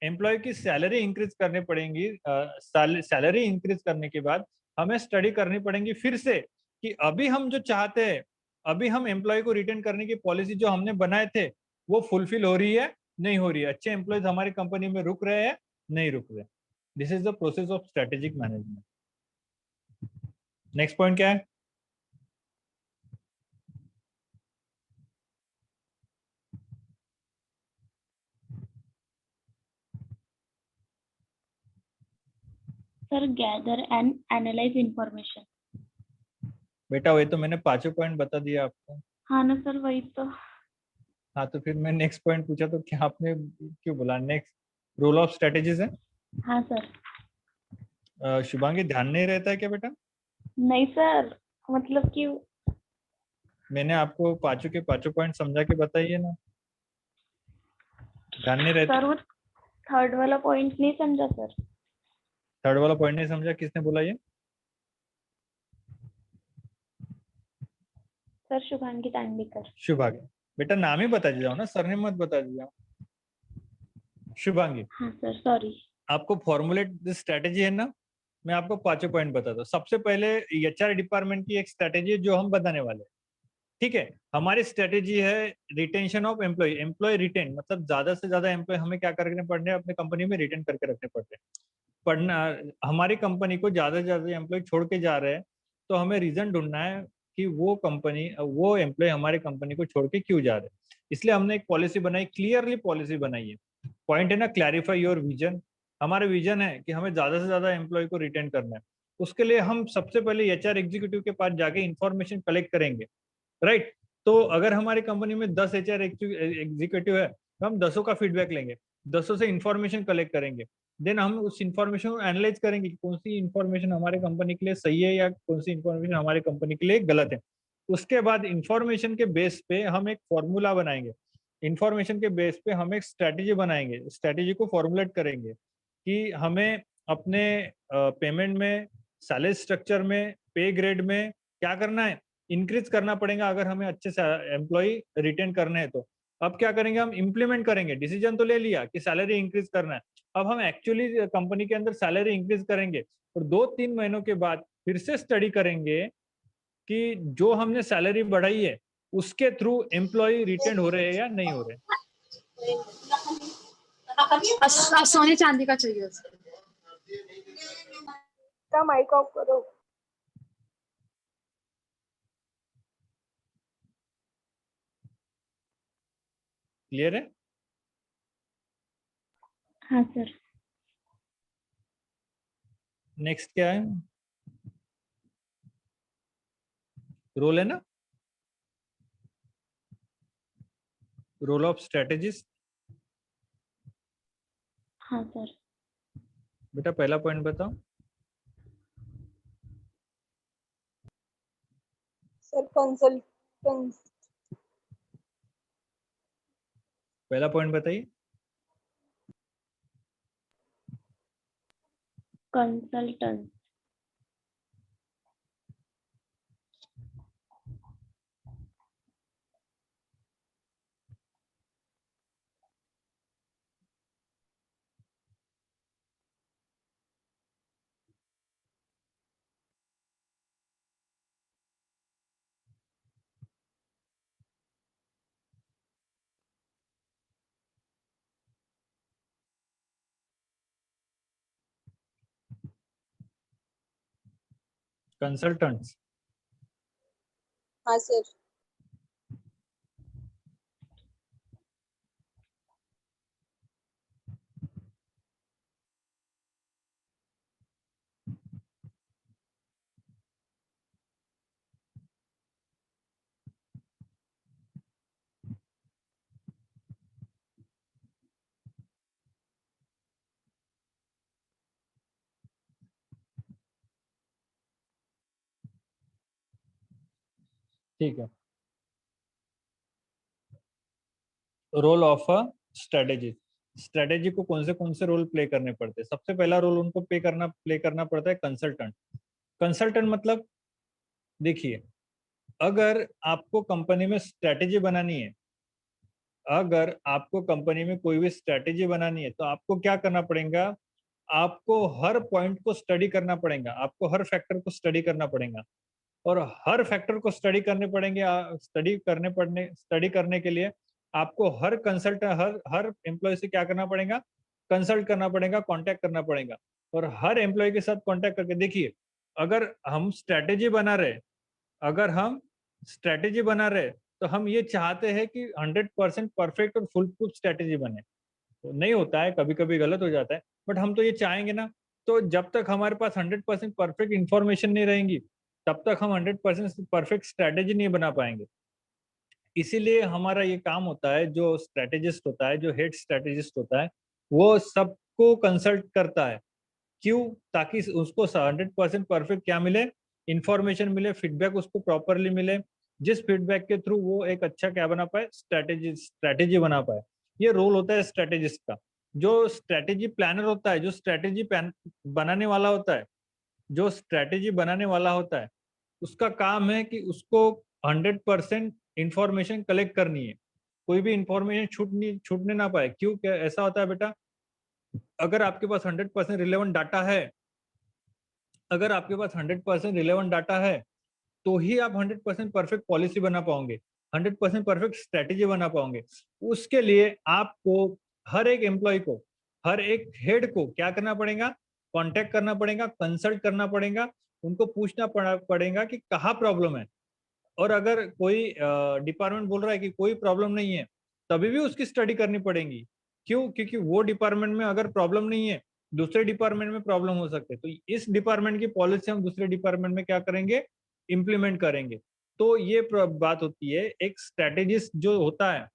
एम्प्लॉय की सैलरी इंक्रीज करनी पड़ेगी, सैलरी इंक्रीज करने के बाद हमें स्टडी करनी पड़ेगी फिर से कि अभी हम जो चाहते हैं, अभी हम एम्प्लॉय को रिटेन करने की पॉलिसी जो हमने बनाए थे वो फुलफिल हो रही है, नहीं हो रही है, अच्छे एम्प्लॉयज हमारी कंपनी में रुक रहे हैं, नहीं रुक रहे। This is the process of strategic management. Next point क्या है? Sir, gather and analyse information. बेटा वही तो मैंने पांचों पॉइंट बता दिया आपको। हाँ ना सर, वही तो। हाँ, तो फिर मैं नेक्स्ट पॉइंट पूछा तो क्या आपने क्यों बोला? नेक्स्ट रोल ऑफ स्ट्रेटेजीज है। हाँ सर। शुभांगी, ध्यान नहीं रहता है क्या बेटा? नहीं सर, मतलब कि मैंने आपको पांचों के पांचों पॉइंट समझा के बताइए ना, ध्यान नहीं रहता। सर वो थर्ड वाला पॉइंट नहीं समझा सर। थर्ड वाला पॉइंट नहीं समझा, किसने बोला ये? सर, शुभांगी तांडीकर। शुभांगी, बेटा नाम ही बता जाओ ना, सरनेम मत बता जाओ। शुभांगी, हाँ सर, सॉरी। आपको फॉर्मुलेट स्ट्रेटेजी है ना, मैं आपको पांचों पॉइंट बताता हूँ। सबसे पहले एचआर डिपार्टमेंट की एक स्ट्रेटेजी जो हम बताने वाले हैं, ठीक है। हमारी स्ट्रेटेजी है retention of employ, employ retain, मतलब ज्यादा से ज्यादा एम्प्लॉय हमें क्या करने पड़ रहे हैं? अपने कंपनी में रिटेन करके रखने पड़ रहे हैं। पढ़ना, हमारी कंपनी को ज्यादा से ज्यादा एम्प्लॉय छोड़ के जा रहे हैं, तो हमें रीजन ढूंढना है कि वो एम्प्लॉय हमारे कंपनी को छोड़ के क्यों जा रहे हैं। इसलिए हमने एक पॉलिसी बनाई, क्लियरली पॉलिसी बनाई है। पॉइंट है ना, क्लैरिफाई योर विजन। हमारा विजन है कि हमें ज्यादा से ज्यादा एम्प्लॉय को रिटेन करना है। उसके लिए हम सबसे पहले एचआर एग्जीक्यूटिव के पास जाके इंफॉर्मेशन कलेक्ट करेंगे, राइट। तो अगर हमारी कंपनी में 10 एचआर एग्जीक्यूटिव है तो हम 10 का फीडबैक लेंगे, 10 से इंफॉर्मेशन कलेक्ट करेंगे, देन हम उस इंफॉर्मेशन को एनालाइज करेंगे कि कौन सी इंफॉर्मेशन हमारे कंपनी के लिए सही है या कौन सी इंफॉर्मेशन हमारे कंपनी के लिए गलत है। उसके बाद इंफॉर्मेशन के बेस पे हम एक फॉर्मूला बनाएंगे, इंफॉर्मेशन के बेस पे हम एक स्ट्रेटेजी बनाएंगे, स्ट्रेटेजी को फॉर्मुलेट करेंगे कि हमें अपने पेमेंट में, सैलरी स्ट्रक्चर में, पे ग्रेड में क्या करना है? इंक्रीज करना पड़ेगा अगर हमें अच्छे से एम्प्लॉय रिटेन करने हैं तो। अब क्या करेंगे? हम इम्प्लीमेंट करेंगे, डिसीजन तो ले लिया कि सैलरी इंक्रीज करना है, अब हम एक्चुअली कंपनी के अंदर सैलरी इंक्रीज करेंगे और 2-3 महीनों के बाद फिर से स्टडी करेंगे कि जो हमने सैलरी बढ़ाई है उसके थ्रू एम्प्लॉय रिटेन हो रहे हैं या नहीं हो रहे। सोने चांदी का चाहिए। इसका माइक ऑफ करो। क्लियर है? हाँ सर। नेक्स्ट क्या है? रोल है ना, रोल ऑफ स्ट्रेटेजिस्ट। हाँ सर। बेटा पहला पॉइंट बताओ। Sir consultant. पहला पॉइंट बताइए। कंसल्टेंट। कंसल्टेंट्स। हाँ सर। ठीक है। Role of a strategy. Strategy को कौन से रोल प्ले करने पड़ते हैं? सबसे पहला रोल उनको प्ले करना पड़ता है कंसल्टेंट। कंसल्टेंट मतलब, देखिए, अगर आपको कंपनी में स्ट्रेटेजी बनानी है, अगर आपको कंपनी में कोई भी स्ट्रेटेजी बनानी है, तो आपको क्या करना पड़ेगा? आपको हर पॉइंट को स्टडी करना पड़ेगा, आपको हर फैक्टर को स्टडी करना पड़ेगा, और हर फैक्टर को स्टडी करने पड़ेंगे। स्टडी करने के लिए आपको हर कंसल्टेंट, हर हर एम्प्लॉय से क्या करना पड़ेगा? कंसल्ट करना पड़ेगा, कांटेक्ट करना पड़ेगा। और हर एम्प्लॉय के साथ कांटेक्ट करके देखिए, अगर हम स्ट्रेटेजी बना रहे अगर हम स्ट्रेटेजी बना रहे तो हम ये चाहते हैं कि 100% परफेक्ट और फुल प्रूफ स्ट्रेटेजी बने। तो नहीं होता है, कभी कभी गलत हो जाता है, बट हम तो ये चाहेंगे ना। तो जब तक हमारे पास 100% परफेक्ट इंफॉर्मेशन नहीं रहेंगी, तब तक हम 100% परफेक्ट स्ट्रेटेजी नहीं बना पाएंगे। इसीलिए हमारा ये काम होता है, जो स्ट्रेटेजिस्ट होता है, जो हेड स्ट्रेटेजिस्ट होता है, वो सबको कंसल्ट करता है। क्यों? ताकि उसको 100% परफेक्ट क्या मिले? इंफॉर्मेशन मिले, फीडबैक उसको प्रॉपरली मिले, जिस फीडबैक के थ्रू वो एक अच्छा क्या बना पाए? स्ट्रेटेजी बना पाए। ये रोल होता है स्ट्रेटेजिस्ट का। जो स्ट्रेटेजी प्लानर होता है, जो स्ट्रेटेजी बनाने वाला होता है, जो स्ट्रेटेजी बनाने वाला होता है, उसका काम है कि उसको 100% इंफॉर्मेशन कलेक्ट करनी है। कोई भी इंफॉर्मेशन छूटने ना पाए। क्यों? क्या ऐसा होता है बेटा, अगर आपके पास 100% रिलेवेंट डाटा है, अगर आपके पास 100% रिलेवेंट डाटा है, तो ही आप 100% परफेक्ट पॉलिसी बना पाओगे, 100% परफेक्ट स्ट्रेटेजी बना पाओगे। उसके लिए आपको हर एक एम्प्लॉय को, हर एक हेड को क्या करना पड़ेगा? कांटेक्ट करना पड़ेगा, कंसल्ट करना पड़ेगा, उनको पूछना पड़ेगा कि कहाँ प्रॉब्लम है। और अगर कोई डिपार्टमेंट बोल रहा है कि कोई प्रॉब्लम नहीं है, तभी भी उसकी स्टडी करनी पड़ेगी। क्यों? क्योंकि वो डिपार्टमेंट में अगर प्रॉब्लम नहीं है, दूसरे डिपार्टमेंट में प्रॉब्लम हो सकते हैं। तो इस डिपार्टमेंट की पॉलिसी हम दूसरे डिपार्टमेंट में क्या करेंगे? इम्प्लीमेंट करेंगे। तो ये बात होती है। एक स्ट्रेटेजिस्ट जो होता है,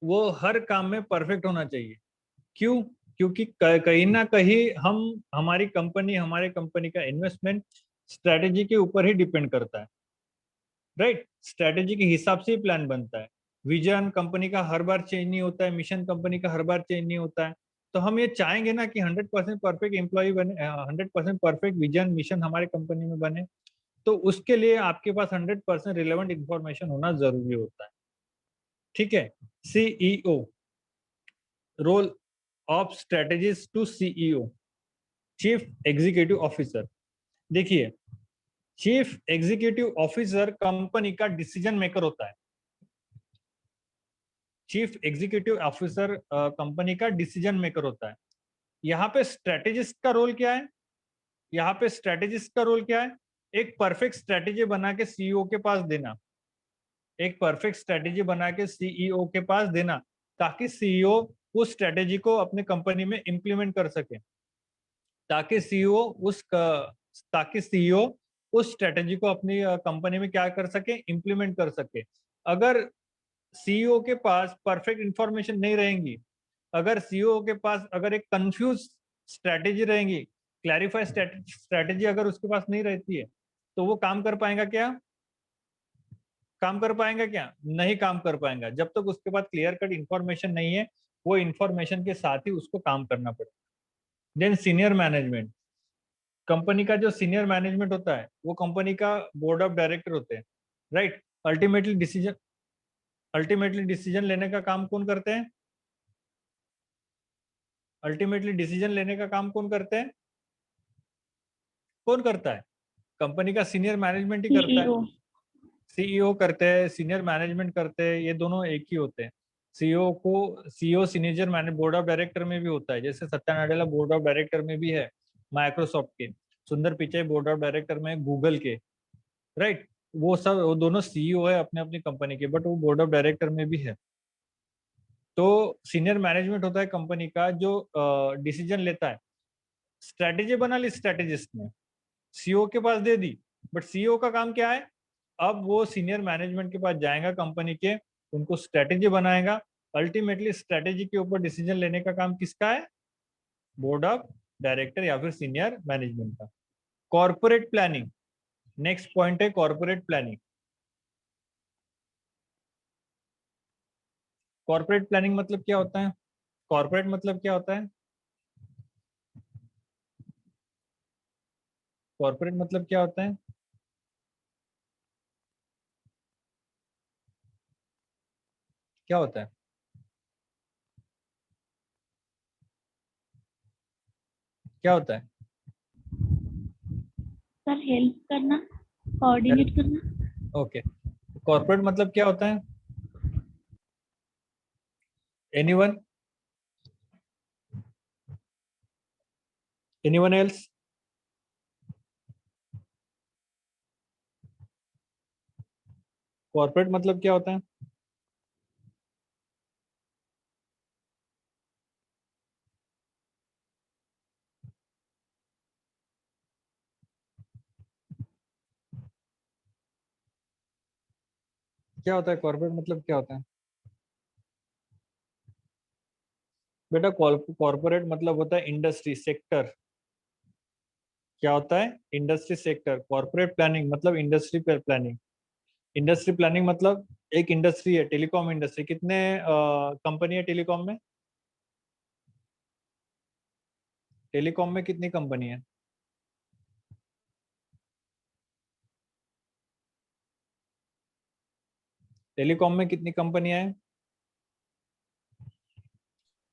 वो हर काम में परफेक्ट होना चाहिए। क्यों? क्योंकि कहीं ना कहीं हम हमारे कंपनी का इन्वेस्टमेंट स्ट्रेटेजी के ऊपर ही डिपेंड करता है। राइट? स्ट्रेटेजी के हिसाब से ही प्लान बनता है। विजन कंपनी का हर बार चेंज नहीं होता है, मिशन कंपनी का हर बार चेंज नहीं होता है। तो हम ये चाहेंगे ना कि 100% परफेक्ट एम्प्लॉय बने, 100% परफेक्ट विजन मिशन हमारे कंपनी में बने। तो उसके लिए आपके पास 100% रिलेवेंट इंफॉर्मेशन होना जरूरी होता है। ठीक है? CEO, role of strategist to CEO, chief executive officer. देखिए, चीफ एग्जीक्यूटिव ऑफिसर कंपनी का डिसीजन मेकर होता है। चीफ एग्जीक्यूटिव ऑफिसर कंपनी का डिसीजन मेकर होता है। यहाँ पे स्ट्रेटेजिस्ट का रोल क्या है? यहाँ पे स्ट्रेटेजिस्ट का रोल क्या है? एक परफेक्ट स्ट्रेटेजी बना के सीईओ के पास देना, एक परफेक्ट स्ट्रेटेजी बना के सीईओ के पास देना, ताकि सीईओ उस स्ट्रेटेजी को अपने कंपनी में इम्प्लीमेंट कर सके, ताकि सीईओ ताकि सीईओ उस स्ट्रेटेजी को अपनी कंपनी में क्या कर सके, इम्प्लीमेंट कर सके। अगर सीईओ के पास परफेक्ट इंफॉर्मेशन नहीं रहेंगी, अगर सीईओ के पास अगर एक कंफ्यूज स्ट्रेटेजी रहेंगी, क्लैरिफाई स्ट्रेटेजी अगर उसके पास नहीं रहती है, तो वो काम कर पाएगा क्या? काम कर पाएंगा क्या? नहीं काम कर पाएगा। जब तक उसके पास क्लियर कट इंफॉर्मेशन नहीं है, वो इंफॉर्मेशन के साथ ही उसको काम करना पड़ेगा। देन सीनियर मैनेजमेंट, कंपनी का जो सीनियर मैनेजमेंट होता है वो कंपनी का बोर्ड ऑफ डायरेक्टर होते हैं, राइट। अल्टीमेटली डिसीजन लेने का काम कौन करते हैं? अल्टीमेटली डिसीजन लेने का काम कौन करते हैं? कौन करता है? कंपनी का सीनियर मैनेजमेंट ही करता है। सीईओ। सीईओ करते हैं, सीनियर मैनेजमेंट करते हैं, ये दोनों एक ही होते हैं। CEO senior manage board of director में भी होता है, जैसे Satya Nadella board of director में भी है माइक्रोसॉफ्ट के, सुंदर पिचाई बोर्ड ऑफ डायरेक्टर में गूगल के, राइट। वो दोनों सीईओ है अपने अपनी कंपनी के, बट वो बोर्ड ऑफ डायरेक्टर में भी है। तो सीनियर मैनेजमेंट होता है कंपनी का जो डिसीजन लेता है। स्ट्रैटेजी बना ली स्ट्रैटेजिस्ट ने, सीईओ के पास दे दी, बट सीईओ का काम क्या है? अब वो सीनियर मैनेजमेंट के पास जाएगा कंपनी के, उनको स्ट्रैटेजी बनाएगा। अल्टीमेटली स्ट्रैटेजी के ऊपर डिसीजन लेने का काम किसका है? बोर्ड ऑफ डायरेक्टर या फिर सीनियर मैनेजमेंट का। कॉर्पोरेट प्लानिंग, नेक्स्ट पॉइंट है कॉर्पोरेट प्लानिंग। कॉर्पोरेट प्लानिंग मतलब क्या होता है? कॉर्पोरेट मतलब क्या होता है? कॉर्पोरेट मतलब क्या होता है? क्या होता है? क्या होता है? सर हेल्प करना, कोऑर्डिनेट करना। ओके, कॉर्पोरेट मतलब क्या होता है? एनीवन? Anyone else? कॉर्पोरेट मतलब क्या होता है? क्या होता है कॉर्पोरेट मतलब क्या होता है? बेटा कॉर्पोरेट मतलब होता है इंडस्ट्री सेक्टर। क्या होता है? Industry sector. कॉर्पोरेट प्लानिंग मतलब इंडस्ट्री प्लानिंग। इंडस्ट्री प्लानिंग मतलब एक इंडस्ट्री है टेलीकॉम इंडस्ट्री, कितने कंपनी है टेलीकॉम में? टेलीकॉम में कितनी कंपनी है? टेलीकॉम में कितनी कंपनियां हैं?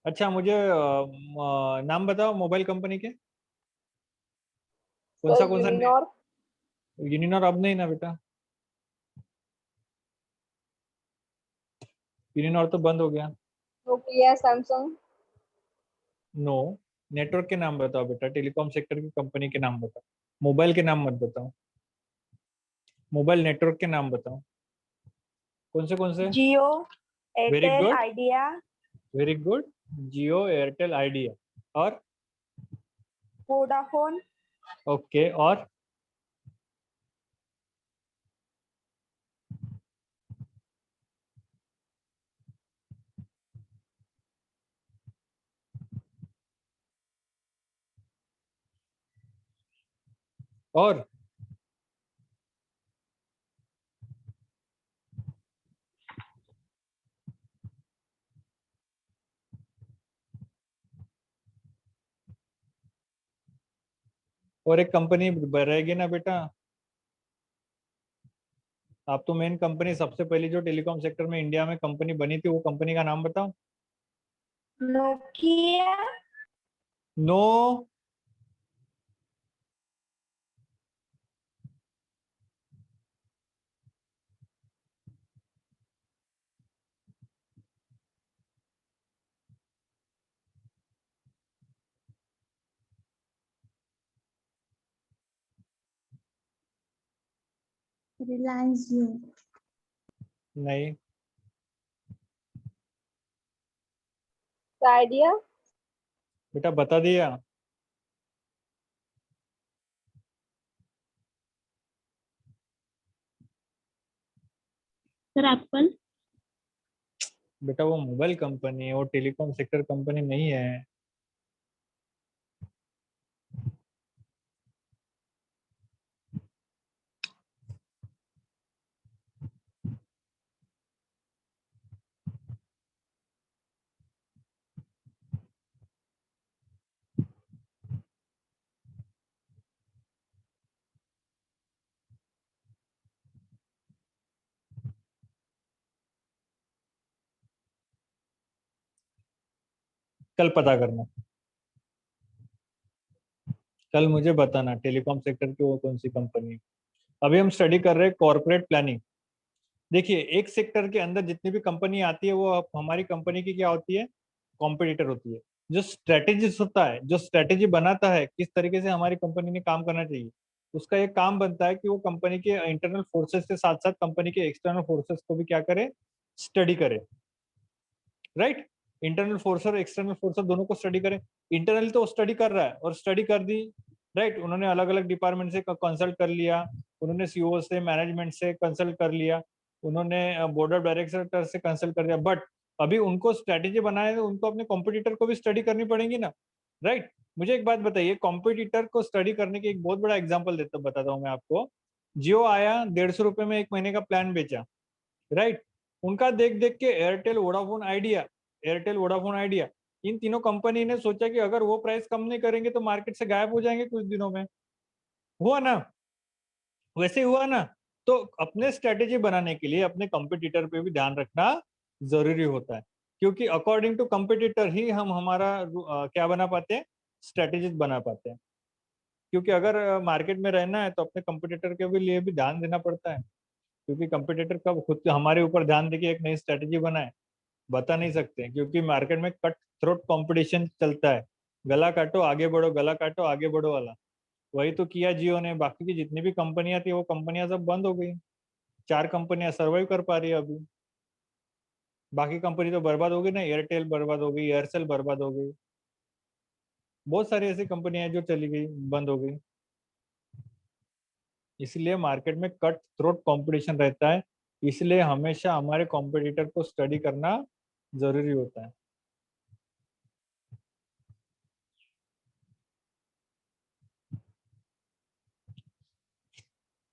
अच्छा मुझे नाम बताओ मोबाइल कंपनी के। सर कौन सा? यूनिनॉर, यूनिनॉर अब नहीं ना बेटा, यूनिनॉर तो बंद हो गया। Nokia, Samsung. नो, नेटवर्क के नाम बताओ बेटा, टेलीकॉम सेक्टर की कंपनी के नाम बताओ, मोबाइल के नाम मत बताओ, मोबाइल नेटवर्क के नाम बताओ, कौन से? Jio, very Airtel, good, Idea, very good. Jio, Airtel, Idea और वोडाफोन, ओके और एक कंपनी रहेगी ना बेटा। आप तो मेन कंपनी सबसे पहली जो टेलीकॉम सेक्टर में इंडिया में कंपनी बनी थी, वो कंपनी का नाम बताओ। नोकिया, नो, रिलायंस जियो। नहीं, आइडिया। बेटा बता दिया। Sir Apple. बेटा वो मोबाइल कंपनी है, वो टेलीकॉम सेक्टर कंपनी नहीं है। कल पता करना, कल मुझे बताना टेलीकॉम सेक्टर की वो कौन सी कंपनी है। अभी हम स्टडी कर रहे हैं कॉर्पोरेट प्लानिंग। देखिए, एक सेक्टर के अंदर जितनी भी कंपनी आती है वो हमारी कंपनी की क्या होती है, कॉम्पिटिटर होती है। जो स्ट्रेटेजिस्ट होता है, जो स्ट्रेटेजी बनाता है किस तरीके से हमारी कंपनी ने काम करना चाहिए, उसका एक काम बनता है कि वो कंपनी के इंटरनल फोर्सेस के साथ साथ कंपनी के एक्सटर्नल फोर्सेस को भी क्या करे, स्टडी करे। राइट, इंटरनल फोर्स और एक्सटर्नल फोर्स दोनों को स्टडी करें। इंटरनल तो स्टडी कर रहा है और स्टडी कर दी, राइट, उन्होंने अलग अलग डिपार्टमेंट से कंसल्ट कर लिया, उन्होंने सीईओ से, मैनेजमेंट से कंसल्ट कर लिया, उन्होंने बोर्ड ऑफ डायरेक्टर से कंसल्ट कर लिया, बट अभी उनको स्ट्रेटेजी बनाए तो उनको अपने कॉम्पिटिटर को भी स्टडी करनी पड़ेगी ना। राइट, मुझे एक बात बताइए, कॉम्पिटिटर को स्टडी करने की एक बहुत बड़ा एग्जाम्पल बताता हूँ मैं आपको। जियो आया, 150 रुपए में 1 महीने का प्लान बेचा, राइट, उनका देख देख के एयरटेल वोडाफोन आइडिया, इन तीनों कंपनी ने सोचा कि अगर वो प्राइस कम नहीं करेंगे तो मार्केट से गायब हो जाएंगे कुछ दिनों में। हुआ ना, वैसे हुआ ना। तो अपने स्ट्रेटेजी बनाने के लिए अपने कंपटीटर पे भी ध्यान रखना जरूरी होता है, क्योंकि अकॉर्डिंग टू कंपटीटर ही हम हमारा क्या बना पाते हैं, स्ट्रेटेजी बना पाते हैं। क्योंकि अगर मार्केट में रहना है तो अपने कंपटीटर के भी लिए भी ध्यान देना पड़ता है, क्योंकि कंपटीटर कब खुद हमारे ऊपर ध्यान देके एक नई स्ट्रेटेजी बनाए बता नहीं सकते, क्योंकि मार्केट में कट थ्रोट कंपटीशन चलता है। गला काटो आगे बढ़ो, गला काटो आगे बढ़ो वाला। वही तो किया जियो ने, बाकी की जितनी भी कंपनियां थी वो कंपनियां सब बंद हो गई। 4 कंपनियां सर्वाइव कर पा रही है अभी, बाकी कंपनी तो बर्बाद हो गई ना, एयरटेल बर्बाद हो गई, एयरसेल बर्बाद हो गई, बहुत सारी ऐसी कंपनियां जो चली गई, बंद हो गई। इसलिए मार्केट में कट थ्रोट कंपटीशन रहता है, इसलिए हमेशा हमारे कॉम्पिटिटर को स्टडी करना जरूरी होता है।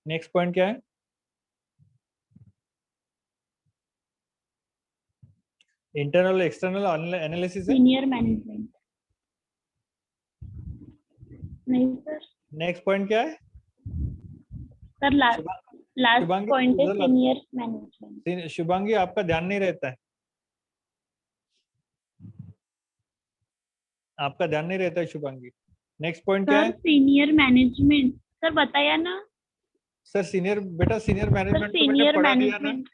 नेक्स्ट पॉइंट क्या है, इंटरनल एक्सटर्नल एनालिसिस है। Senior management. नहीं सर। नेक्स्ट पॉइंट क्या है, सर लास्ट शुभांगी पॉइंट है उधर सीनियर मैनेजमेंट। शुभांगी आपका ध्यान नहीं रहता है, आपका ध्यान नहीं रहता है शुभांगी। नेक्स्ट पॉइंट क्या सर है, सीनियर मैनेजमेंट सर बताया ना। सर सीनियर, बेटा सीनियर सर मैनेजमेंट तो मैंने सीनियर पढ़ा दिया ना। मैनेजमेंट।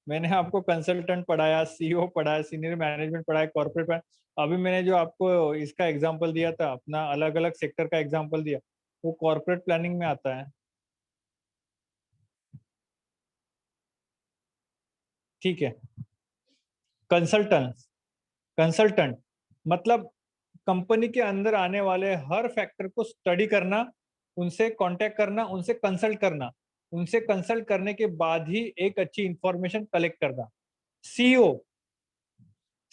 मैंने आपको कंसल्टेंट पढ़ाया, सीईओ पढ़ाया, सीनियर मैनेजमेंट पढ़ाया, कॉर्पोरेट पढ़ाया। अभी मैंने जो आपको इसका एग्जांपल दिया था, अपना अलग अलग सेक्टर का एग्जांपल दिया, वो कॉर्पोरेट प्लानिंग में आता है। ठीक है, कंसल्टेंट, कंसल्टेंट मतलब कंपनी के अंदर आने वाले हर फैक्टर को स्टडी करना, उनसे कांटेक्ट करना, उनसे कंसल्ट करना, उनसे कंसल्ट करने के बाद ही एक अच्छी इंफॉर्मेशन कलेक्ट करना। सीईओ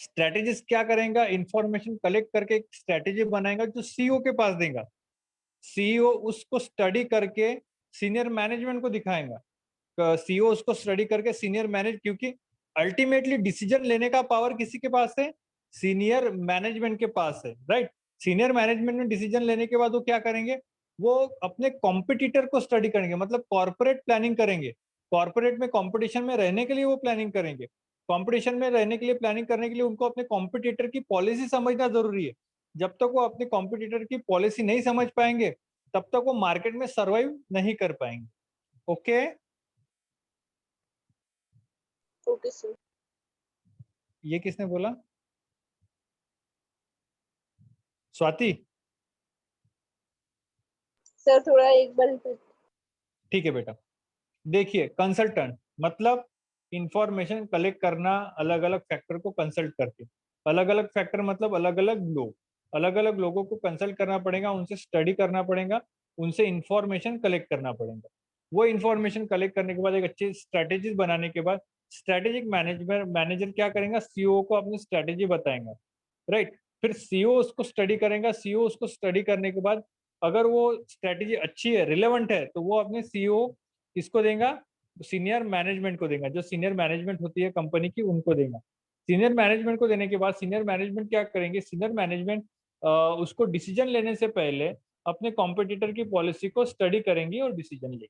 स्ट्रेटेजिस्ट क्या करेगा, इंफॉर्मेशन कलेक्ट करके एक स्ट्रेटेजी बनाएगा जो सीईओ के पास देगा। सीईओ उसको स्टडी करके सीनियर मैनेजमेंट को दिखाएगा, सीईओ उसको स्टडी करके सीनियर मैनेज, क्योंकि अल्टीमेटली डिसीजन लेने का पावर किसी के पास है, सीनियर मैनेजमेंट के पास है। राइट, सीनियर मैनेजमेंट में डिसीजन लेने के बाद वो क्या करेंगे, वो अपने कॉम्पिटिटर को स्टडी करेंगे, मतलब कॉर्पोरेट प्लानिंग करेंगे। कॉर्पोरेट में कंपटीशन में रहने के लिए वो प्लानिंग करेंगे। कंपटीशन में रहने के लिए प्लानिंग करने के लिए उनको अपने कॉम्पिटिटर की पॉलिसी समझना जरूरी है। जब तक वो अपने कॉम्पिटिटर की पॉलिसी नहीं समझ पाएंगे तब तक वो मार्केट में सरवाइव नहीं कर पाएंगे। Okay, okay sir. ये किसने बोला, स्वाति? सर थोड़ा एक बार repeat। ठीक है बेटा, देखिए कंसल्टेंट मतलब इंफॉर्मेशन कलेक्ट करना अलग अलग फैक्टर को कंसल्ट करके। अलग अलग फैक्टर मतलब अलग अलग लोग, अलग अलग लोगों को कंसल्ट करना पड़ेगा, उनसे स्टडी करना पड़ेगा, उनसे इंफॉर्मेशन कलेक्ट करना पड़ेगा। वो इंफॉर्मेशन कलेक्ट करने के बाद एक अच्छी स्ट्रेटेजीज बनाने के बाद स्ट्रेटेजिक मैनेजमेंट मैनेजर क्या करेगा, सीईओ को अपनी स्ट्रेटेजी बताएंगा, राइट। फिर सीईओ उसको स्टडी करेगा, सीईओ उसको स्टडी करने के बाद अगर वो स्ट्रेटेजी अच्छी है, रिलेवेंट है, तो वो अपने सीईओ किसको देगा, सीनियर मैनेजमेंट को देगा। जो सीनियर मैनेजमेंट होती है कंपनी की, उनको देगा। सीनियर मैनेजमेंट को देने के बाद सीनियर मैनेजमेंट क्या करेंगे, सीनियर मैनेजमेंट उसको डिसीजन लेने से पहले अपने कॉम्पिटिटर की पॉलिसी को स्टडी करेंगी और डिसीजन लेंगे।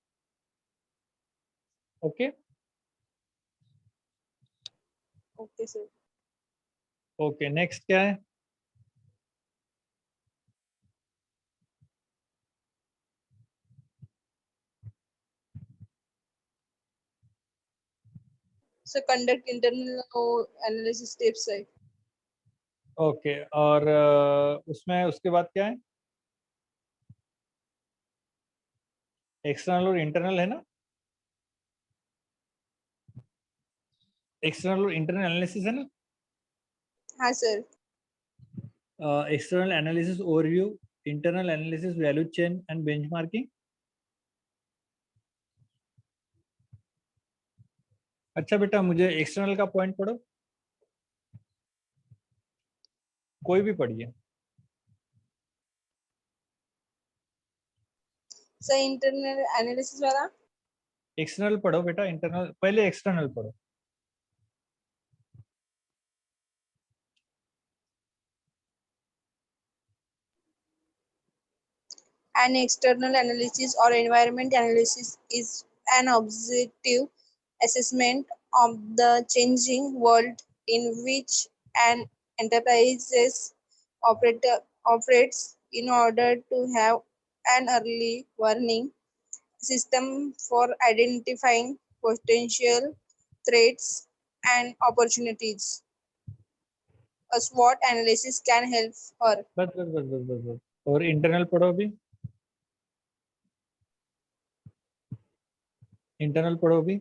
Okay okay sir. Okay, next क्या है? Sir conduct internal analysis steps है। ओके, और उसमें उसके बाद क्या है? एक्सटर्नल और इंटरनल है ना, एक्सटर्नल और इंटरनल एनालिसिस है ना। हाँ sir. External analysis overview, internal analysis value chain and benchmarking. अच्छा बेटा, मुझे एक्सटर्नल का पॉइंट पढ़ो, कोई भी पढ़िए। सर इंटरनल एनालिसिस वाला। एक्सटर्नल पढ़ो बेटा, इंटरनल पहले एक्सटर्नल पढ़ो। An external analysis or environment analysis is an objective assessment of the changing world in which an enterprise operates in order to have an early warning system for identifying potential threats and opportunities. A SWOT analysis can help her. बस बस बस बस बस बस। और internal पढ़ो भी, internal पढ़ो भी।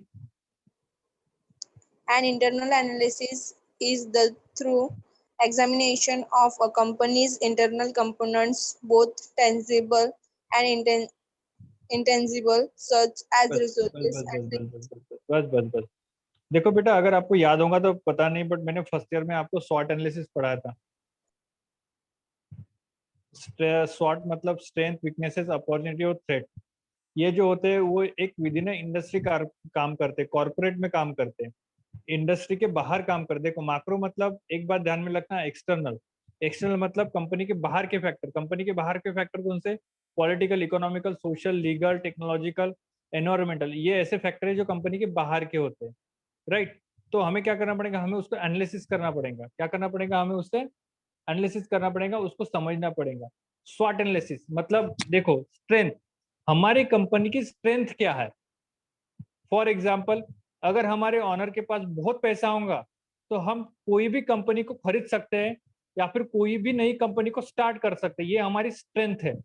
An internal analysis is the thorough examination of a company's internal components, both tangible and intangible, such as बस बस resources बस and बस बस बस बस बस बस बस। देखो बेटा, अगर आपको याद होगा तो पता नहीं, बट मैंने फर्स्ट ईयर में आपको स्वॉट एनालिसिस पढ़ाया था। स्वॉट मतलब स्ट्रेंथ, वीकनेसेस, अपॉर्चुनिटी और थ्रेट। ये जो होते हैं वो एक विद इन इंडस्ट्री काम करते हैं, कॉर्पोरेट में काम करते हैं, इंडस्ट्री के बाहर काम करते। देखो माक्रो मतलब एक बात ध्यान में रखना, एक्सटर्नल। एक्सटर्नल मतलब कंपनी के बाहर के फैक्टर। कंपनी के बाहर के फैक्टर कौन से? Political, economical, social, legal, technological, environmental. ये ऐसे फैक्टर है जो कंपनी के बाहर के होते हैं, राइट। तो हमें क्या करना पड़ेगा, हमें उसको एनालिसिस करना पड़ेगा। क्या करना पड़ेगा, हमें उससे एनालिसिस करना पड़ेगा, उसको समझना पड़ेगा। स्वॉट एनालिसिस मतलब देखो स्ट्रेंथ, हमारी कंपनी की स्ट्रेंथ क्या है। फॉर एग्जाम्पल, अगर हमारे ऑनर के पास बहुत पैसा होगा तो हम कोई भी कंपनी को खरीद सकते हैं या फिर कोई भी नई कंपनी को स्टार्ट कर सकते हैं, ये हमारी स्ट्रेंथ है।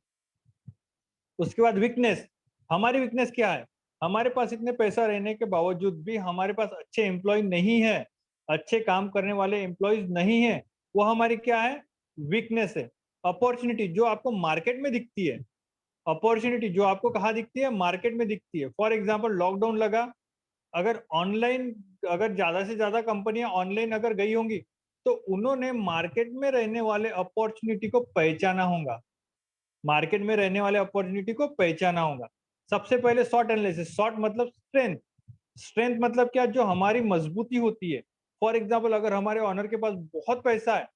उसके बाद वीकनेस, हमारी वीकनेस क्या है? हमारे पास इतने पैसा रहने के बावजूद भी हमारे पास अच्छे एम्प्लॉय नहीं है, अच्छे काम करने वाले एम्प्लॉयज नहीं है, वो हमारी क्या है? वीकनेस है। अपॉर्चुनिटी जो आपको मार्केट में दिखती है, अपॉर्चुनिटी जो आपको कहाँ दिखती है? मार्केट में दिखती है। फॉर एग्जाम्पल लॉकडाउन लगा, अगर ऑनलाइन, अगर ज्यादा से ज्यादा कंपनियां ऑनलाइन अगर गई होंगी तो उन्होंने मार्केट में रहने वाले अपॉर्चुनिटी को पहचाना होगा, मार्केट में रहने वाले अपॉर्चुनिटी को पहचाना होगा। सबसे पहले शॉर्ट एनालिसिस। शॉर्ट मतलब स्ट्रेंथ, स्ट्रेंथ मतलब क्या? जो हमारी मजबूती होती है। फॉर एग्जाम्पल अगर हमारे ऑनर के पास बहुत पैसा है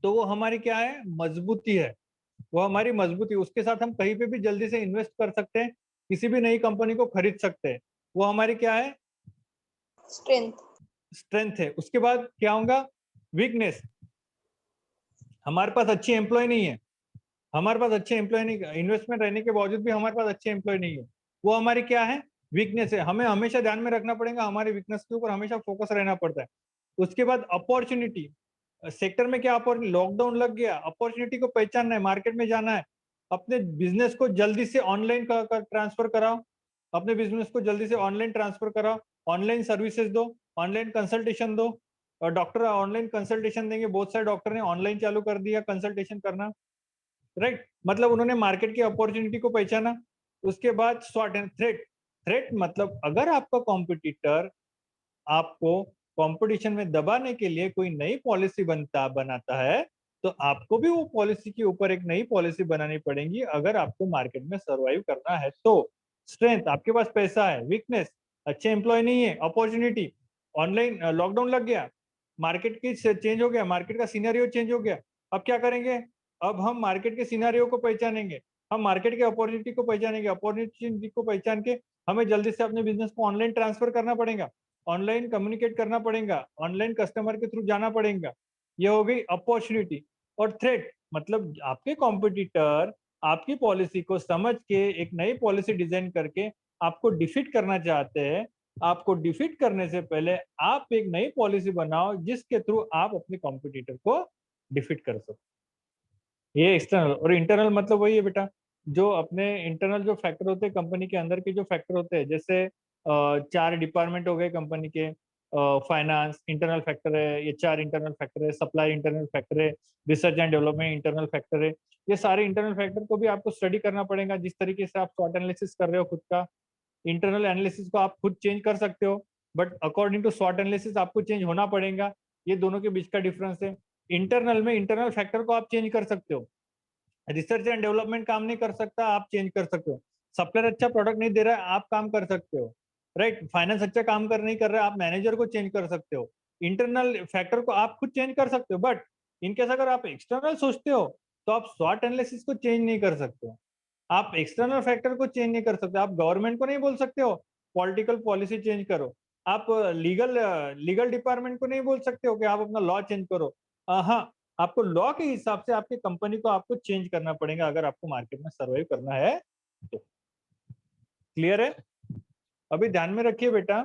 तो वो हमारी क्या है? मजबूती है, वो हमारी मजबूती। उसके साथ हम कहीं पे भी जल्दी से इन्वेस्ट कर सकते हैं, किसी भी नई कंपनी को खरीद सकते हैं, वो हमारी क्या है? strength. स्ट्रेंथ है। उसके बाद क्या होगा? वीकनेस, हमारे पास अच्छे एम्प्लॉय नहीं है, हमारे पास अच्छे एम्प्लॉय नहीं, इन्वेस्टमेंट रहने के बावजूद भी हमारे पास अच्छे एम्प्लॉय नहीं है, वो हमारी क्या है? वीकनेस है। हमें हमेशा ध्यान में रखना पड़ेगा, हमारे वीकनेस के ऊपर हमेशा फोकस रहना पड़ता है। उसके बाद अपॉर्चुनिटी, सेक्टर में क्या अपॉर्चुनिटी? लॉकडाउन लग गया, अपॉर्चुनिटी को पहचानना है, मार्केट में जाना है, अपने बिजनेस को जल्दी से ऑनलाइन ट्रांसफर कराओ, अपने बिजनेस को जल्दी से ऑनलाइन ट्रांसफर कराओ, ऑनलाइन सर्विसेज दो, ऑनलाइन कंसल्टेशन दो, और डॉक्टर ऑनलाइन कंसल्टेशन देंगे। बहुत सारे डॉक्टर ने ऑनलाइन चालू कर दिया कंसल्टेशन करना, राइट। मतलब उन्होंने मार्केट की अपॉर्चुनिटी को पहचाना। उसके बाद स्वॉट एंड थ्रेट। थ्रेट मतलब अगर आपका कॉम्पिटिटर आपको कंपटीशन में दबाने के लिए कोई नई पॉलिसी बनाता है, तो आपको भी वो पॉलिसी के ऊपर एक नई पॉलिसी बनानी पड़ेगी अगर आपको मार्केट में सर्वाइव करना है। तो स्ट्रेंथ, आपके पास पैसा है। वीकनेस, अच्छे एम्प्लॉय नहीं है। अपॉर्चुनिटी, ऑनलाइन लॉकडाउन लग गया, मार्केट की चेंज हो गया, मार्केट का सिनेरियो चेंज हो गया। अब क्या करेंगे? अब हम मार्केट के सिनेरियो को पहचानेंगे, हम मार्केट के अपॉर्चुनिटी को पहचानेंगे। अपॉर्चुनिटी को पहचान के हमें जल्दी से अपने बिजनेस को ऑनलाइन ट्रांसफर करना पड़ेगा, ऑनलाइन कम्युनिकेट करना पड़ेगा, ऑनलाइन कस्टमर के थ्रू जाना पड़ेगा। ये हो गई अपॉर्चुनिटी। और थ्रेट मतलब आपके कॉम्पिटिटर आपकी पॉलिसी को समझ के एक नई पॉलिसी डिजाइन करके आपको डिफीट करना चाहते हैं। आपको डिफीट करने से पहले आप एक नई पॉलिसी बनाओ जिसके थ्रू आप अपने कॉम्पिटिटर को डिफीट कर सको। ये एक्सटर्नल। और इंटरनल मतलब वही है बेटा, जो अपने इंटरनल जो फैक्टर होते हैं कंपनी के अंदर के, जो फैक्टर होते हैं, जैसे 4 डिपार्टमेंट हो गए कंपनी के। फाइनेंस इंटरनल फैक्टर है, एचआर इंटरनल फैक्टर है, सप्लाई इंटरनल फैक्टर है, research and development internal factor है। ये सारे इंटरनल फैक्टर को भी आपको स्टडी करना पड़ेगा। जिस तरीके से आप स्वॉट एनालिसिस कर रहे हो खुद का, इंटरनल एनालिसिस को आप खुद चेंज कर सकते हो, बट अकॉर्डिंग टू स्वॉट एनालिसिस आपको चेंज होना पड़ेगा। ये दोनों के बीच का डिफरेंस है। इंटरनल में इंटरनल फैक्टर को आप चेंज कर सकते हो, रिसर्च एंड डेवलपमेंट काम नहीं कर सकता, आप चेंज कर सकते हो। सप्लायर अच्छा प्रोडक्ट नहीं दे रहा है, आप काम कर सकते हो, राइट। फाइनेंस अच्छा काम कर नहीं कर रहा है, आप मैनेजर को चेंज कर सकते हो। इंटरनल फैक्टर को आप खुद चेंज कर सकते हो, बट इनकेस अगर आप एक्सटर्नल सोचते हो तो आप स्वॉट एनालिसिस को चेंज नहीं कर सकते हो। आप एक्सटर्नल फैक्टर को चेंज नहीं कर सकते। आप गवर्नमेंट को नहीं बोल सकते हो पॉलिटिकल पॉलिसी चेंज करो, आप लीगल डिपार्टमेंट को नहीं बोल सकते हो कि आप अपना लॉ चेंज करो। हाँ, आपको लॉ के हिसाब से आपकी कंपनी को आपको चेंज करना पड़ेगा अगर आपको मार्केट में सर्वाइव करना है तो। क्लियर है? अभी ध्यान में रखिए बेटा,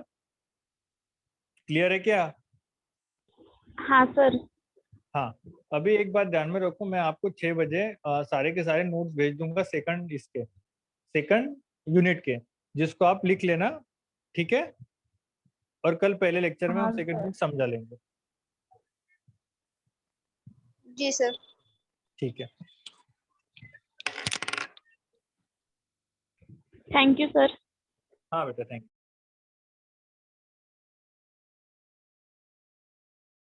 क्लियर है क्या? हाँ सर। हाँ, अभी एक बात ध्यान में रखो, मैं आपको 6 बजे सारे के सारे नोट्स भेज दूंगा सेकंड यूनिट के, जिसको आप लिख लेना, ठीक है। और कल पहले लेक्चर में हम हाँ सेकंड सर। यूनिट समझा लेंगे, जी सर। ठीक है। Thank you sir. हाँ बेटा, थैंक यू।